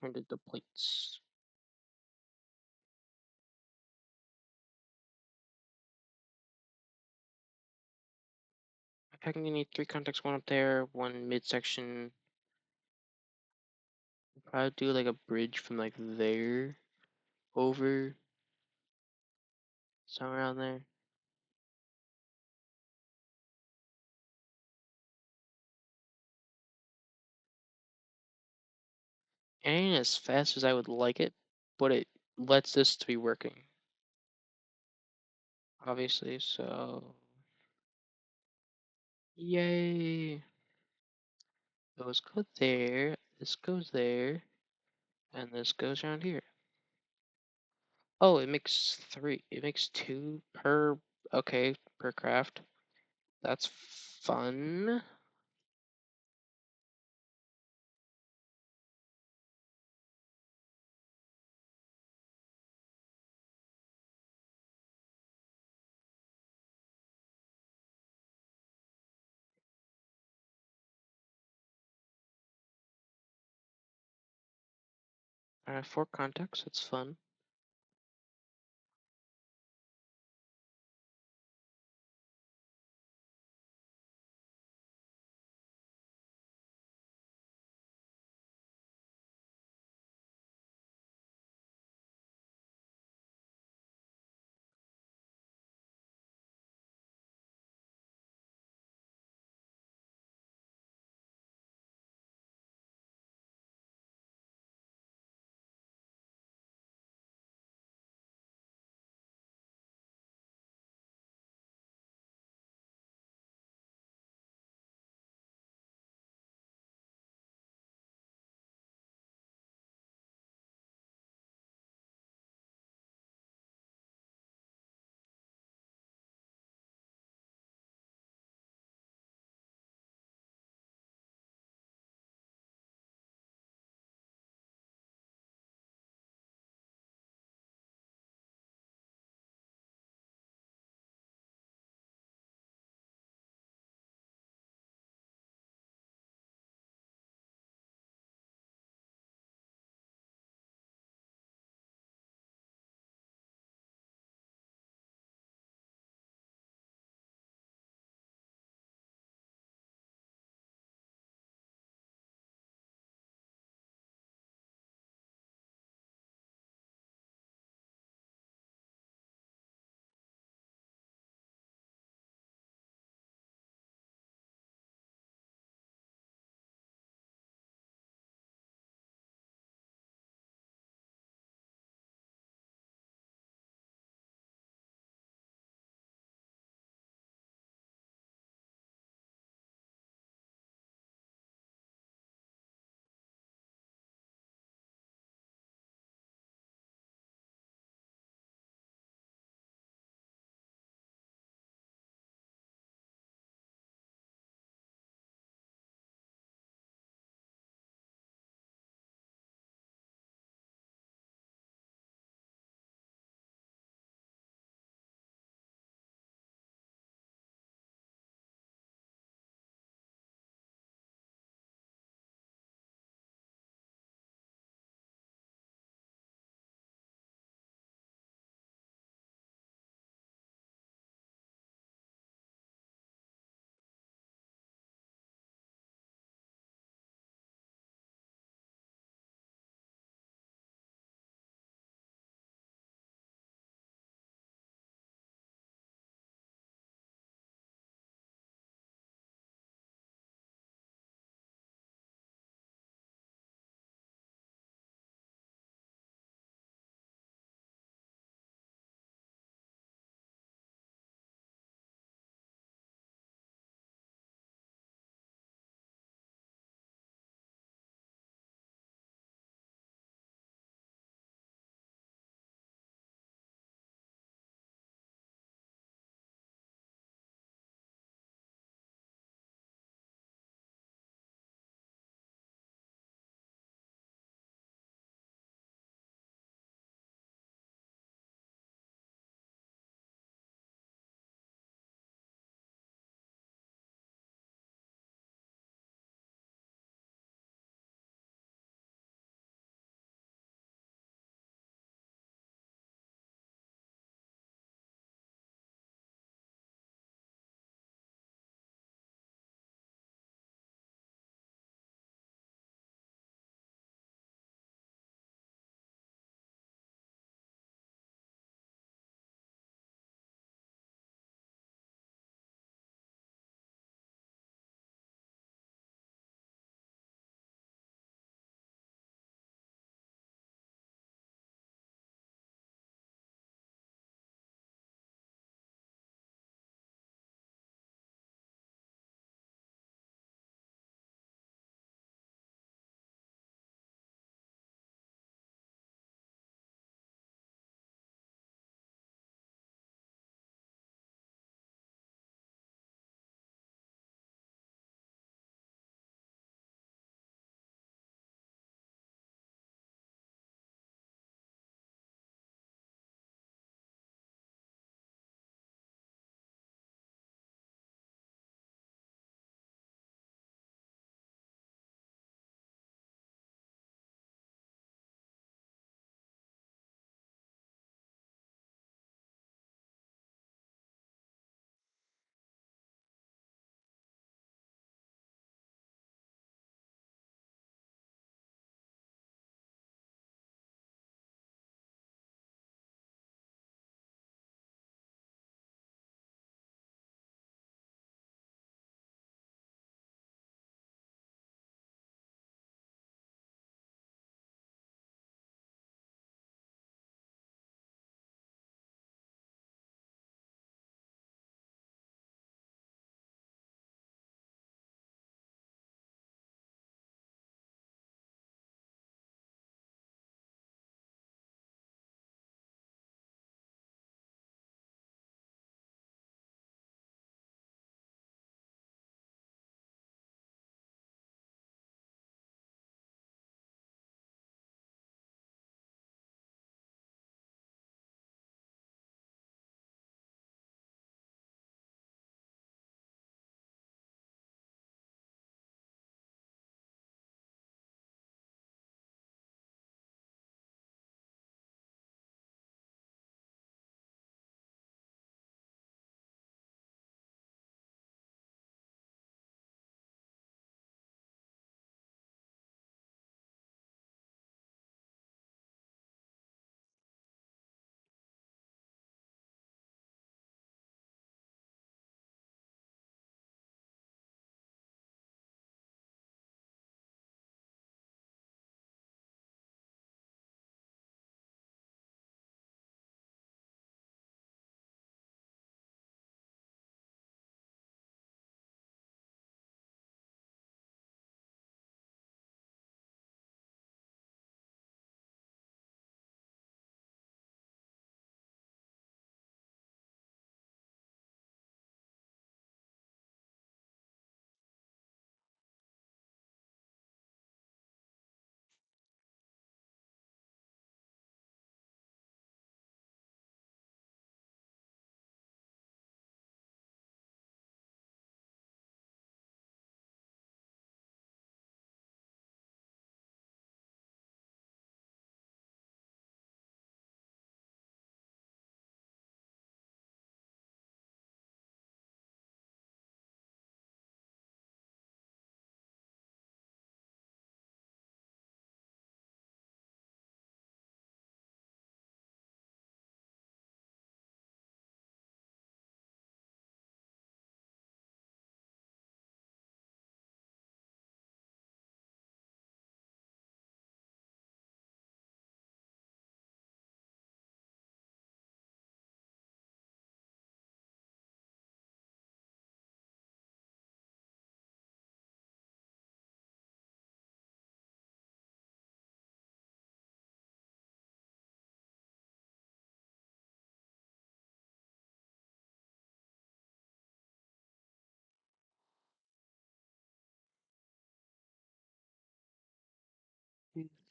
[SPEAKER 1] and the plates. I'm gonna need 3 contacts, one up there, one midsection. Probably do like a bridge from like there over somewhere around there. It ain't as fast as I would like it, but it lets this to be working, obviously. So, yay! Those go there, this goes there, and this goes around here. Oh, it makes 3. It makes 2 per, okay, per craft. That's fun. I have 4 contacts, that's fun.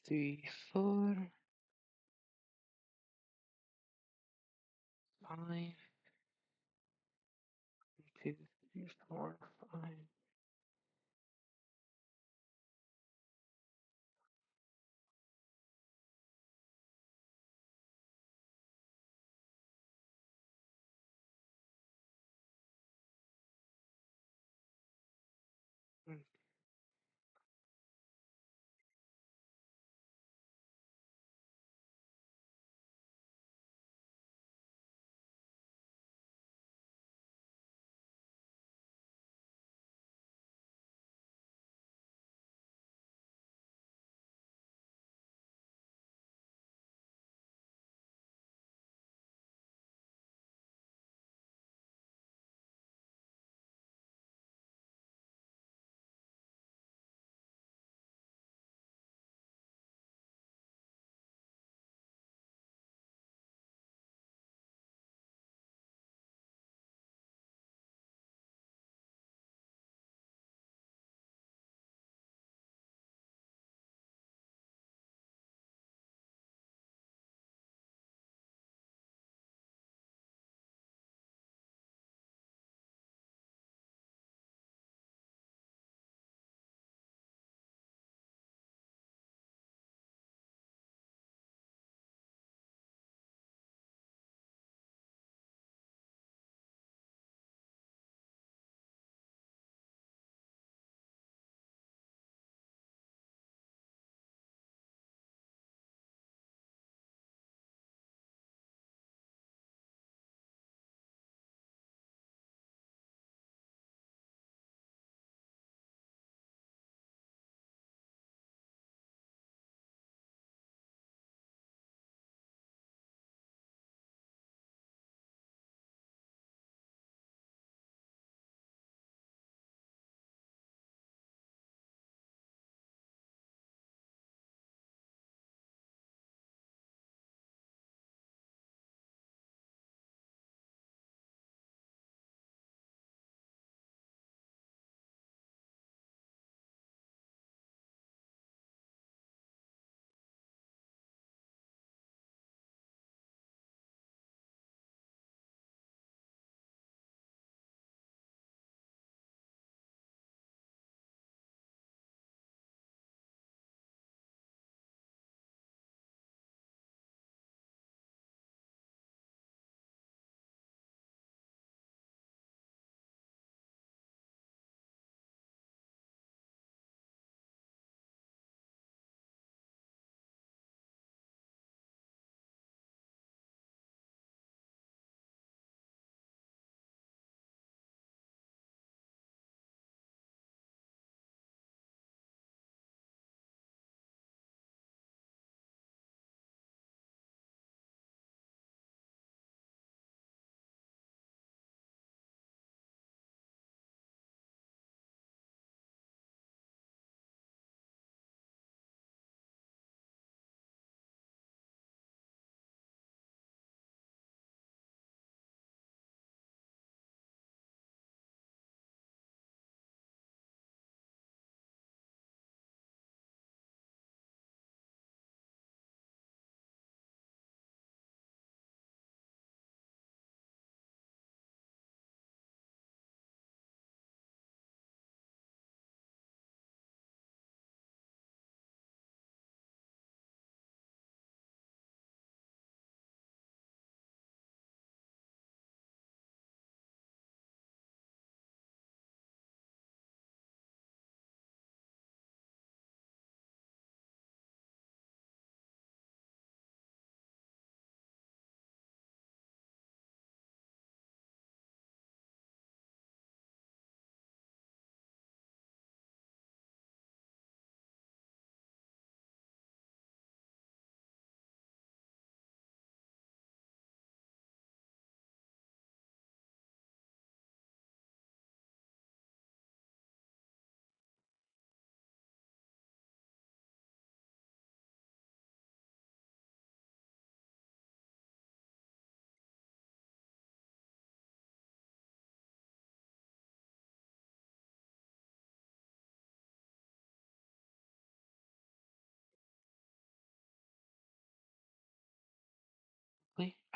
[SPEAKER 1] 3, 4, 5, 2, 3, 4, 5. Mm.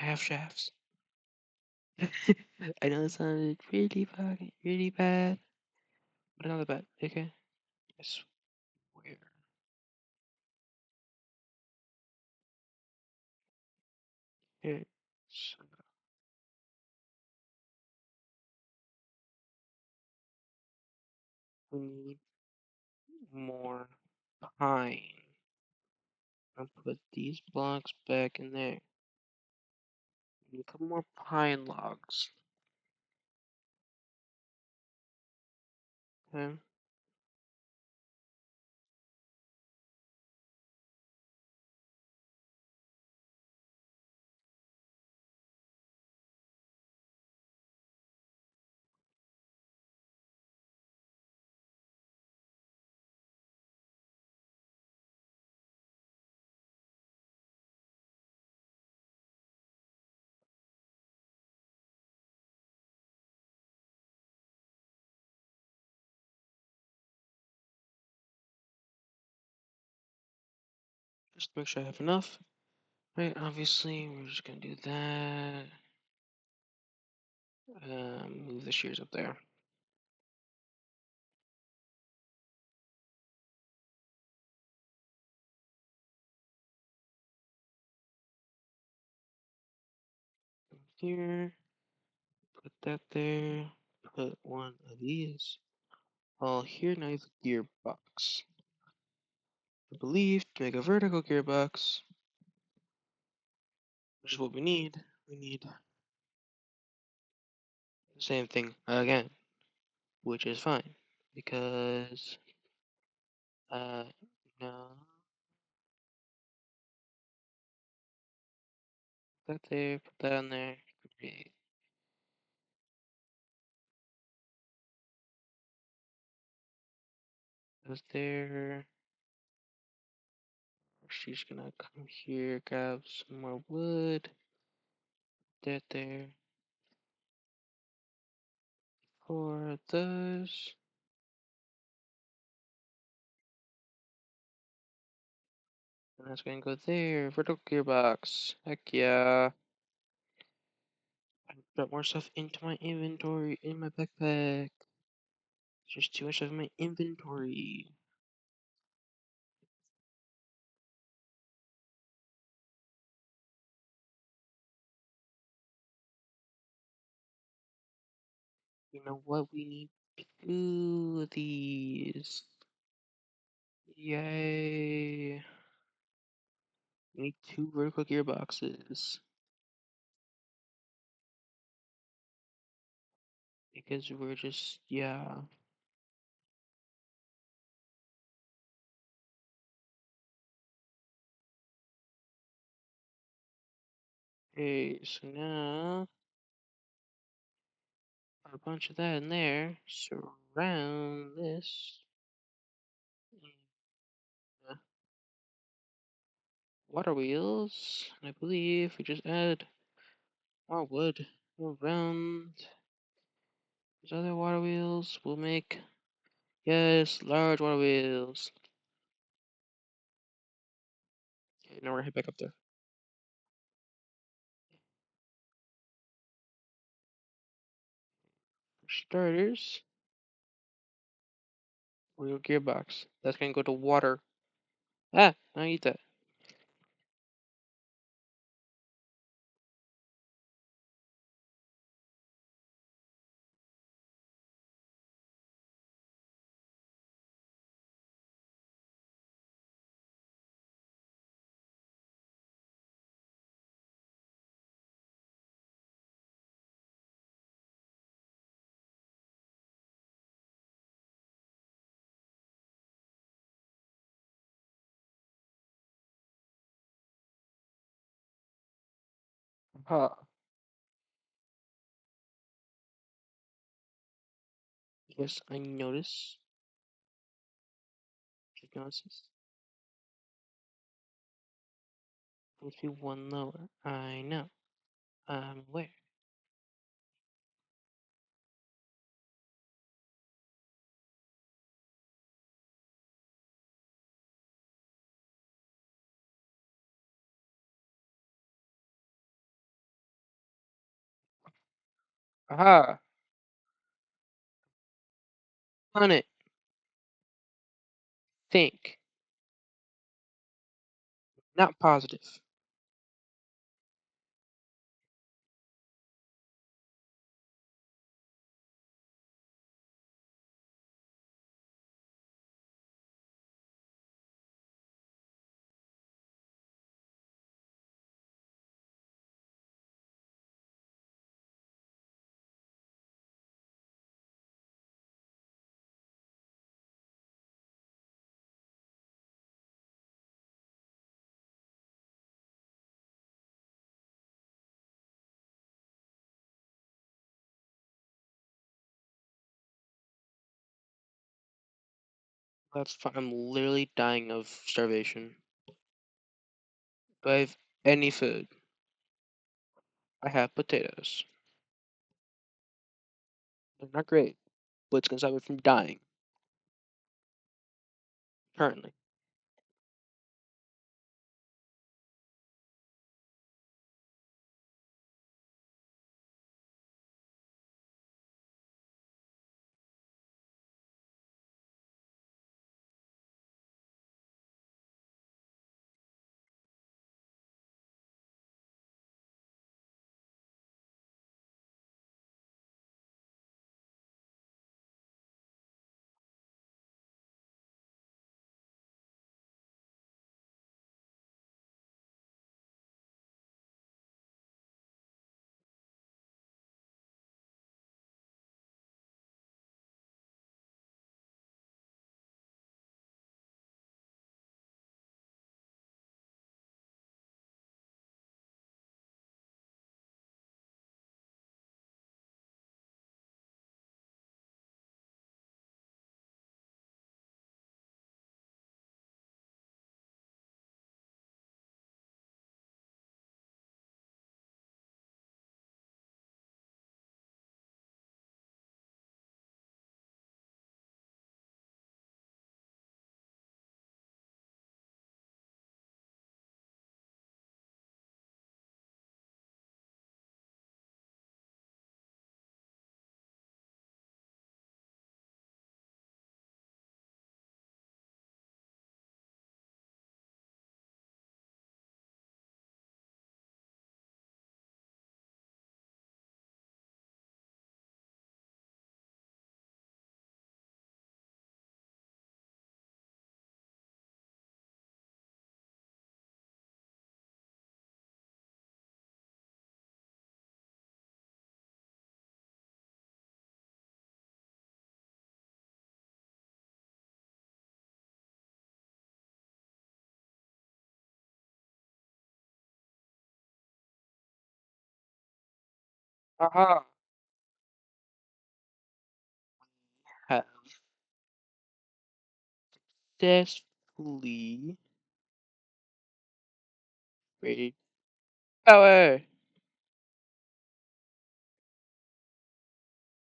[SPEAKER 1] I have shafts. I know it sounded really bad, but not that bad. Okay, I swear. Okay, so we need more pine. I'll put these blocks back in there. We need a couple more pine logs. Okay. Just make sure I have enough. Right, obviously, we're just gonna do that. Move the shears up there. Here, put that there. Put one of these. All here, now you have a gearbox. I believe to make a vertical gearbox, which is what we need the same thing again, which is fine because uh no, put that there, put that on there, create those there. She's gonna come here, grab some more wood, put that there for those. And that's gonna go there. Vertical gearbox. Heck yeah. I brought more stuff into my inventory in my backpack. There's too much of my inventory. You know what? We need two of these. Yay. We need two vertical gearboxes. Because we're just, yeah. Okay, so now, a bunch of that in there. Surround this. uh, Water wheels. And I believe we just add more wood around these other water wheels. We'll make, yes, large water wheels. Okay, now we're gonna head back up there. For starters, wheel gearbox. That's gonna go to water. Ah, I eat that. Huh. Yes, I notice. Just notices. Let's be one lower. I know. I'm aware. Aha! On it. Think. Not positive. That's fine. I'm literally dying of starvation. Do I have any food? I have potatoes. They're not great, but it's gonna stop me from dying. Currently. Aha! Have successfully created power.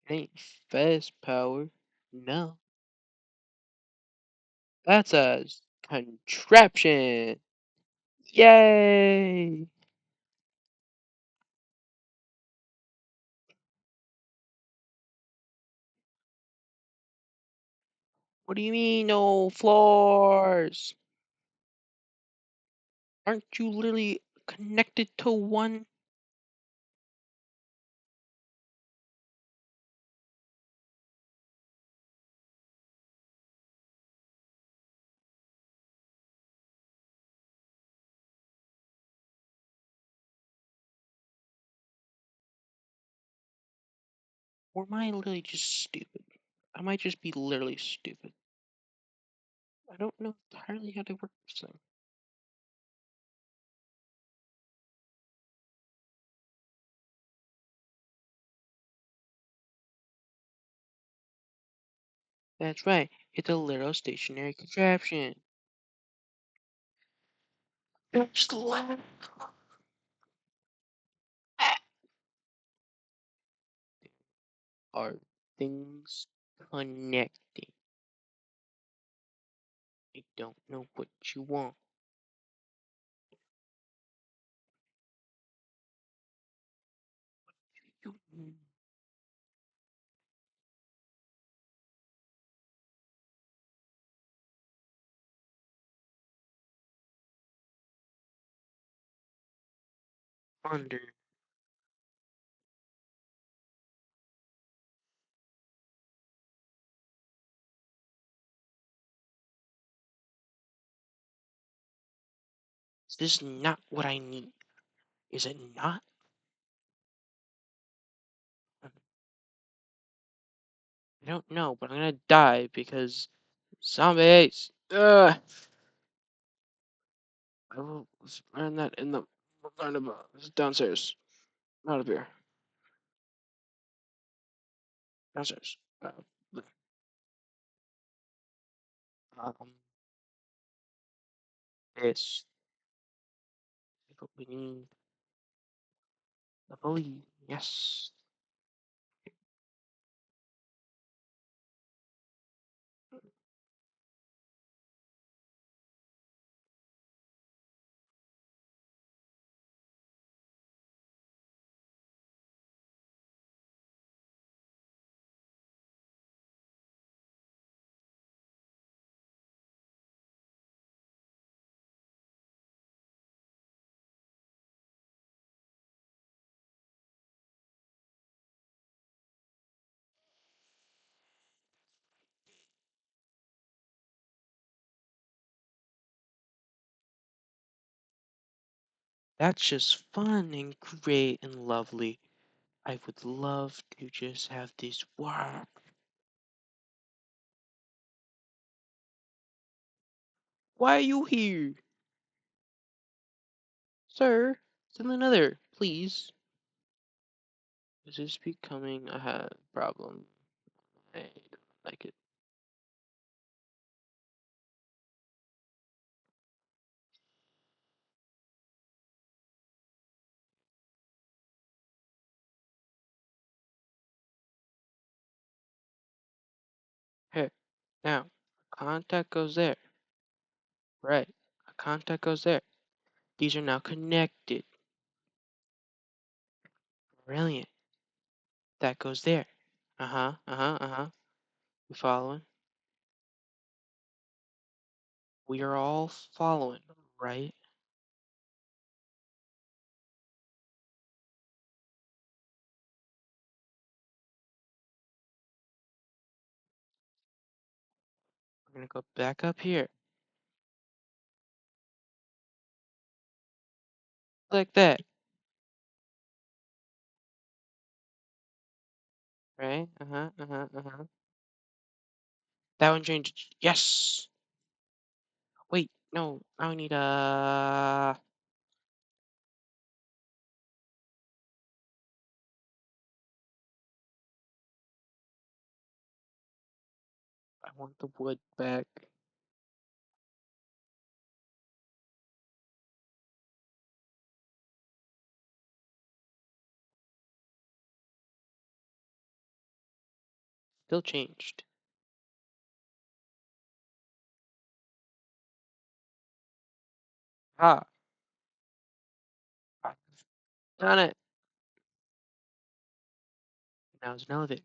[SPEAKER 1] Ain't fast power. No. That's a contraption. Yay! What do you mean, no floors? Aren't you literally connected to one? Or am I literally just stupid? I might just be literally stupid. I don't know entirely how to work this thing. That's right, it's a little stationary contraption. Just laugh. Are things connected? I don't know what you want. You Wonder. Is this not what I need? Is it not? I don't know, but I'm gonna die because zombies. Ugh. I will learn that in the learn about downstairs, not up here. Downstairs. Um, it's what we need. The bully. Yes. That's just fun and great and lovely. I would love to just have this work. Why are you here? Sir, send another, please. Is this becoming a problem? I don't like it. Here, now, contact goes there. Right, a contact goes there. These are now connected. Brilliant. That goes there. Uh-huh, uh-huh, uh-huh. You following? We are all following, right? We're gonna go back up here. Like that, right? Uh-huh, uh-huh, uh-huh. That one changed. Yes! Wait, no, I need I want the wood back. Still changed. Ah, I've done it. Now it's an elevator.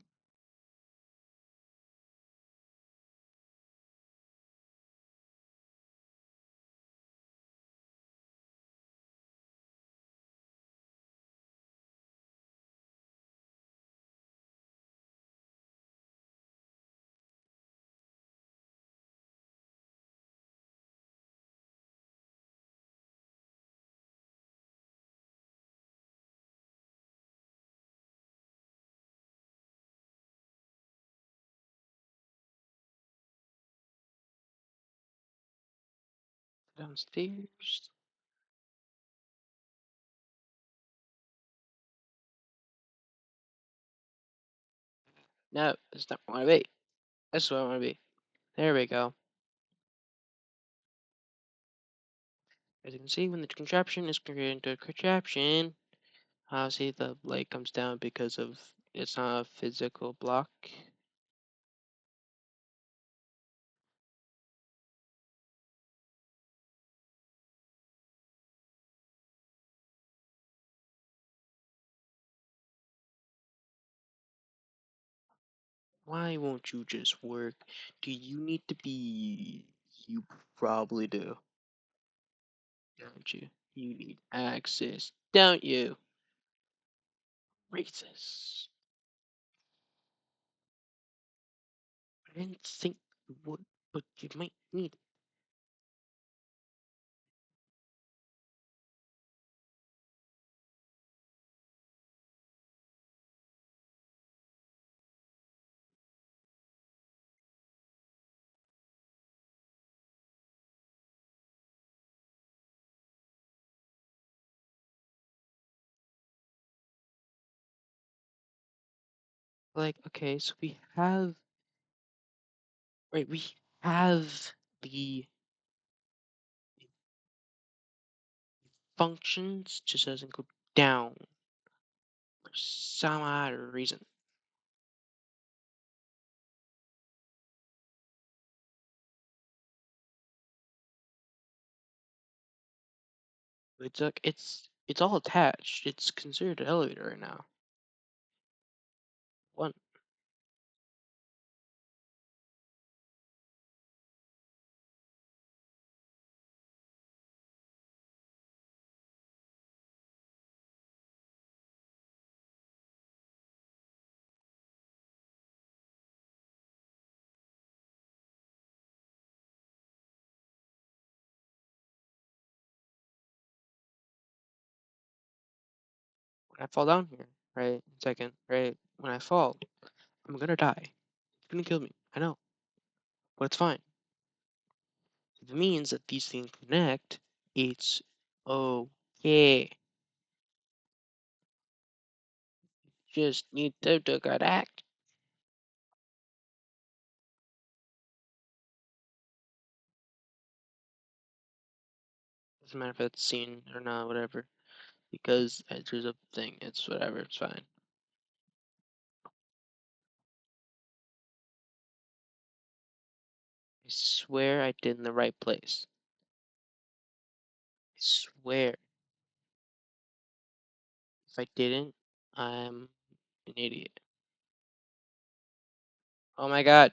[SPEAKER 1] Downstairs. No, that's not where I want to be. That's where I want to be. There we go. As you can see, when the contraption is converted into a contraption, obviously the light comes down because of it's not a physical block. Why won't you just work? Do you need to be? You probably do, don't you? You need access, don't you? Racist. I didn't think you would, but you might need it. Like, okay, so we have, right, we have the functions, just doesn't go down for some odd reason. It's like it's all attached. It's considered an elevator right now. One. When I fall down here, right? Second, right? When I fall, I'm gonna die. It's gonna kill me. I know, but it's fine. If it means that these things connect, it's okay. Just need to connect. Doesn't matter if it's seen or not, whatever. Because there's a thing. It's whatever. It's fine. I swear I did in the right place. I swear. If I didn't, I'm an idiot. Oh my god.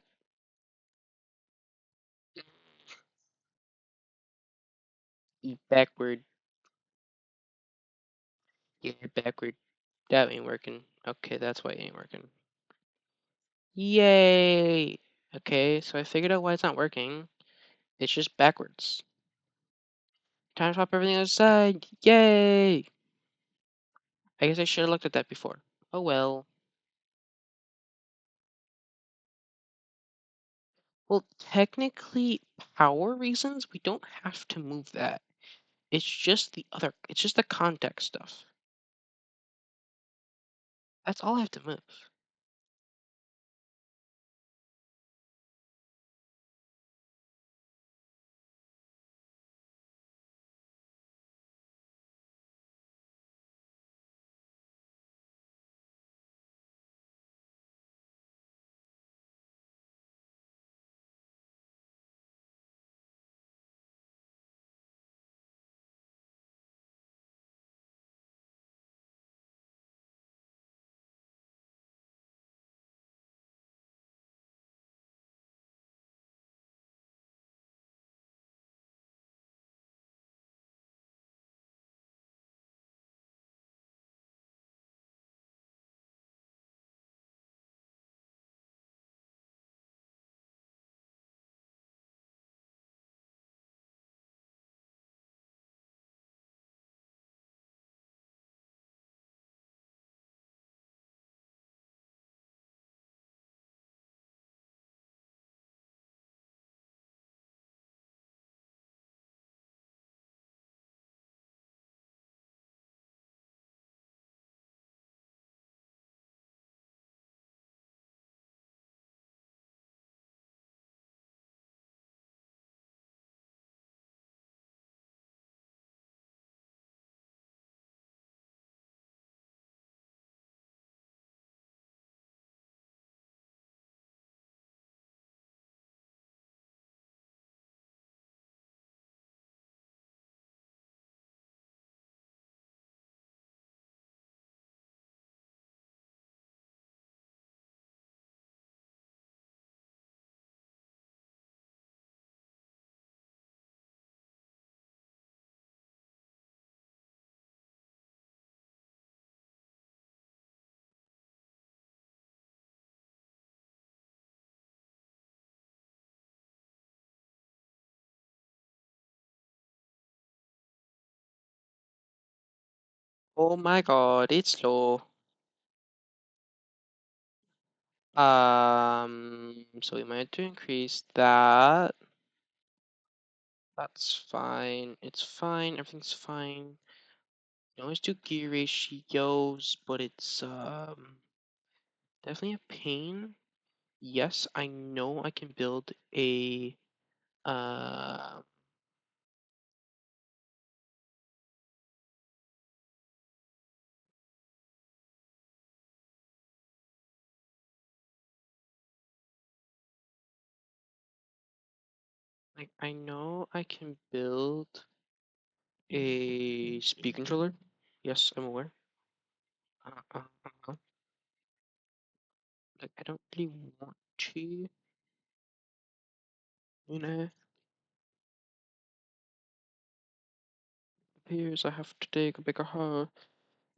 [SPEAKER 1] Eat backward. Yeah, backward. That ain't working. Okay, that's why it ain't working. Yay! Okay, so I figured out why it's not working. It's just backwards. Time to swap everything aside. Yay! I guess I should have looked at that before. Oh well. Well, technically, power reasons, we don't have to move that. It's just the context stuff. That's all I have to move. Oh my god, it's slow. So we might have to increase that. That's fine. It's fine. Everything's fine. You always do gear ratios, but it's definitely a pain. Yes, I know I can build a uh like I know I can build a speed controller. Yes, I'm aware. Uh. Like I don't really want to, you know. Appears I have to dig a bigger hole.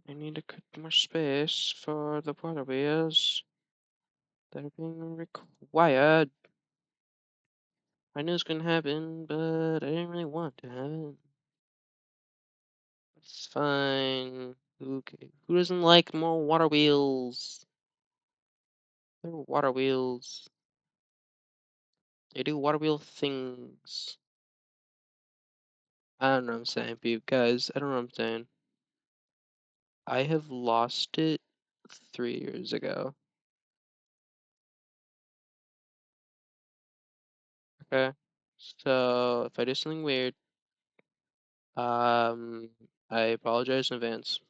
[SPEAKER 1] I need to cut more space for the waterways that are being required. I knew it's gonna happen, but I didn't really want to happen. It's fine. Okay. Who doesn't like more water wheels? They're water wheels. They do water wheel things. I don't know what I'm saying, people. Guys, I don't know what I'm saying. I have lost it 3 years ago. Okay. So if I do something weird, um, I apologize in advance.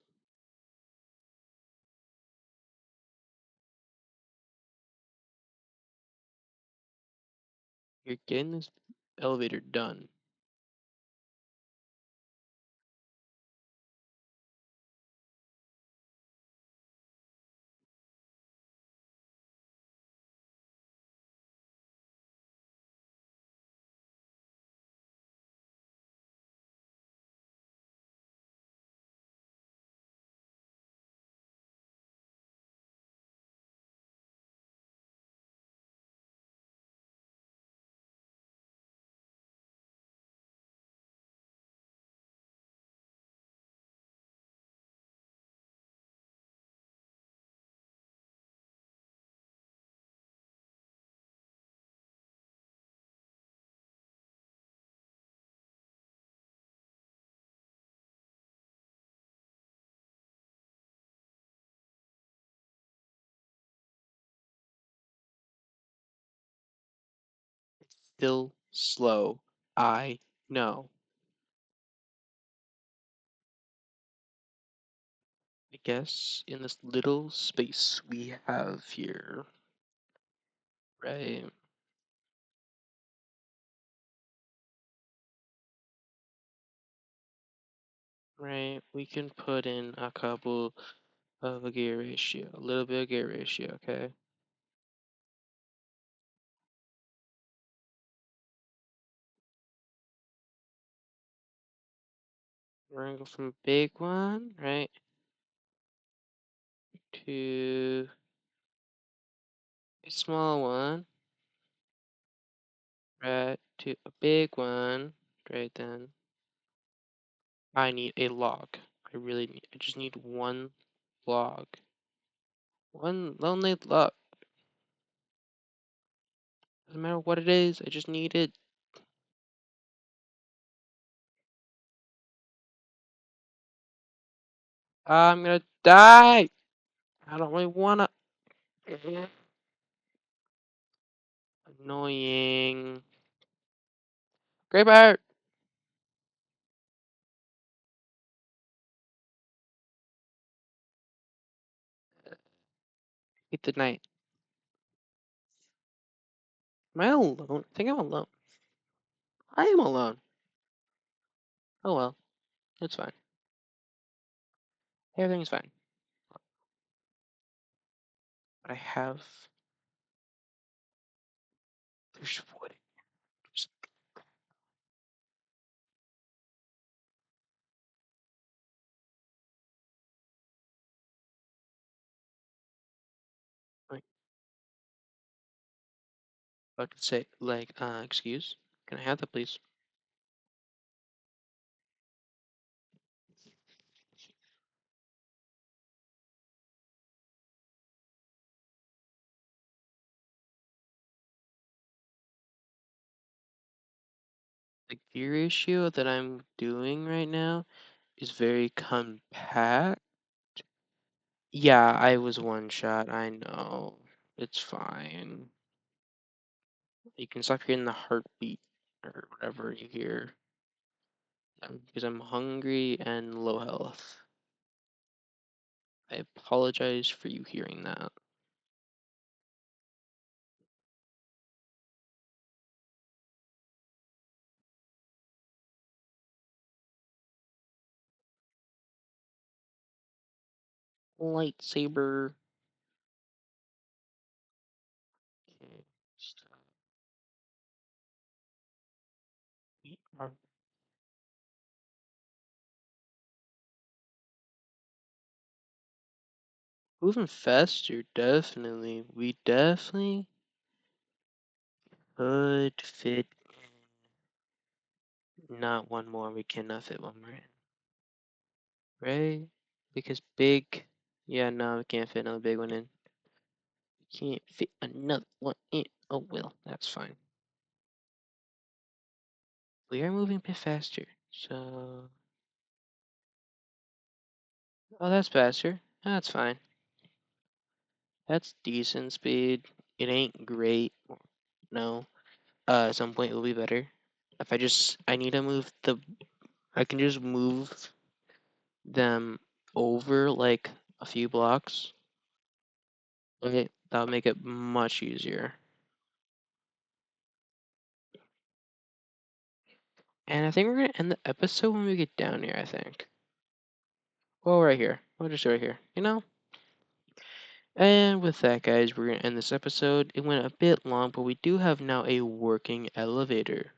[SPEAKER 1] You're getting this elevator done. Still slow. I know. I guess in this little space we have here, right? Right, we can put in a couple of a gear ratio, a little bit of gear ratio, okay? We're gonna go from a big one, right, to a small one, right, to a big one, right then. I need a log. I just need one log. One lonely log. Doesn't matter what it is, I just need it. I'm gonna die! I don't really wanna. Annoying. Great bird! Hate the night. Am I alone? I think I'm alone. I am alone. Oh well, it's fine. Everything's fine. But I have. There's wood. There's, like, about to say, like, excuse? Can I have that, please? The gear ratio that I'm doing right now is very compact. Yeah, I was one shot. I know. It's fine. You can stop hearing the heartbeat or whatever you hear. Because I'm hungry and low health. I apologize for you hearing that. Lightsaber. Okay, stop. We are moving faster, definitely. We definitely could fit not one more. We cannot fit one more in, right? Because big. Yeah, no, we can't fit another big one in. Can't fit another one in. Oh well, that's fine. We are moving a bit faster. So, oh, that's faster. That's fine. That's decent speed. It ain't great. No. At some point it will be better. If I need to move I can just move them over like a few blocks. Okay, that'll make it much easier. And I think we're gonna end the episode when we get down here, I think. Well, right here. We'll just right here, you know? And with that, guys, we're gonna end this episode. It went a bit long, but we do have now a working elevator,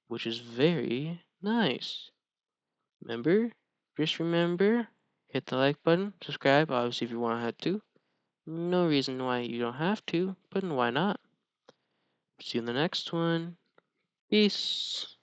[SPEAKER 1] which is very nice. Remember? Just remember, hit the like button, subscribe, obviously if you want to. No reason why you don't have to, but why not? See you in the next one. Peace.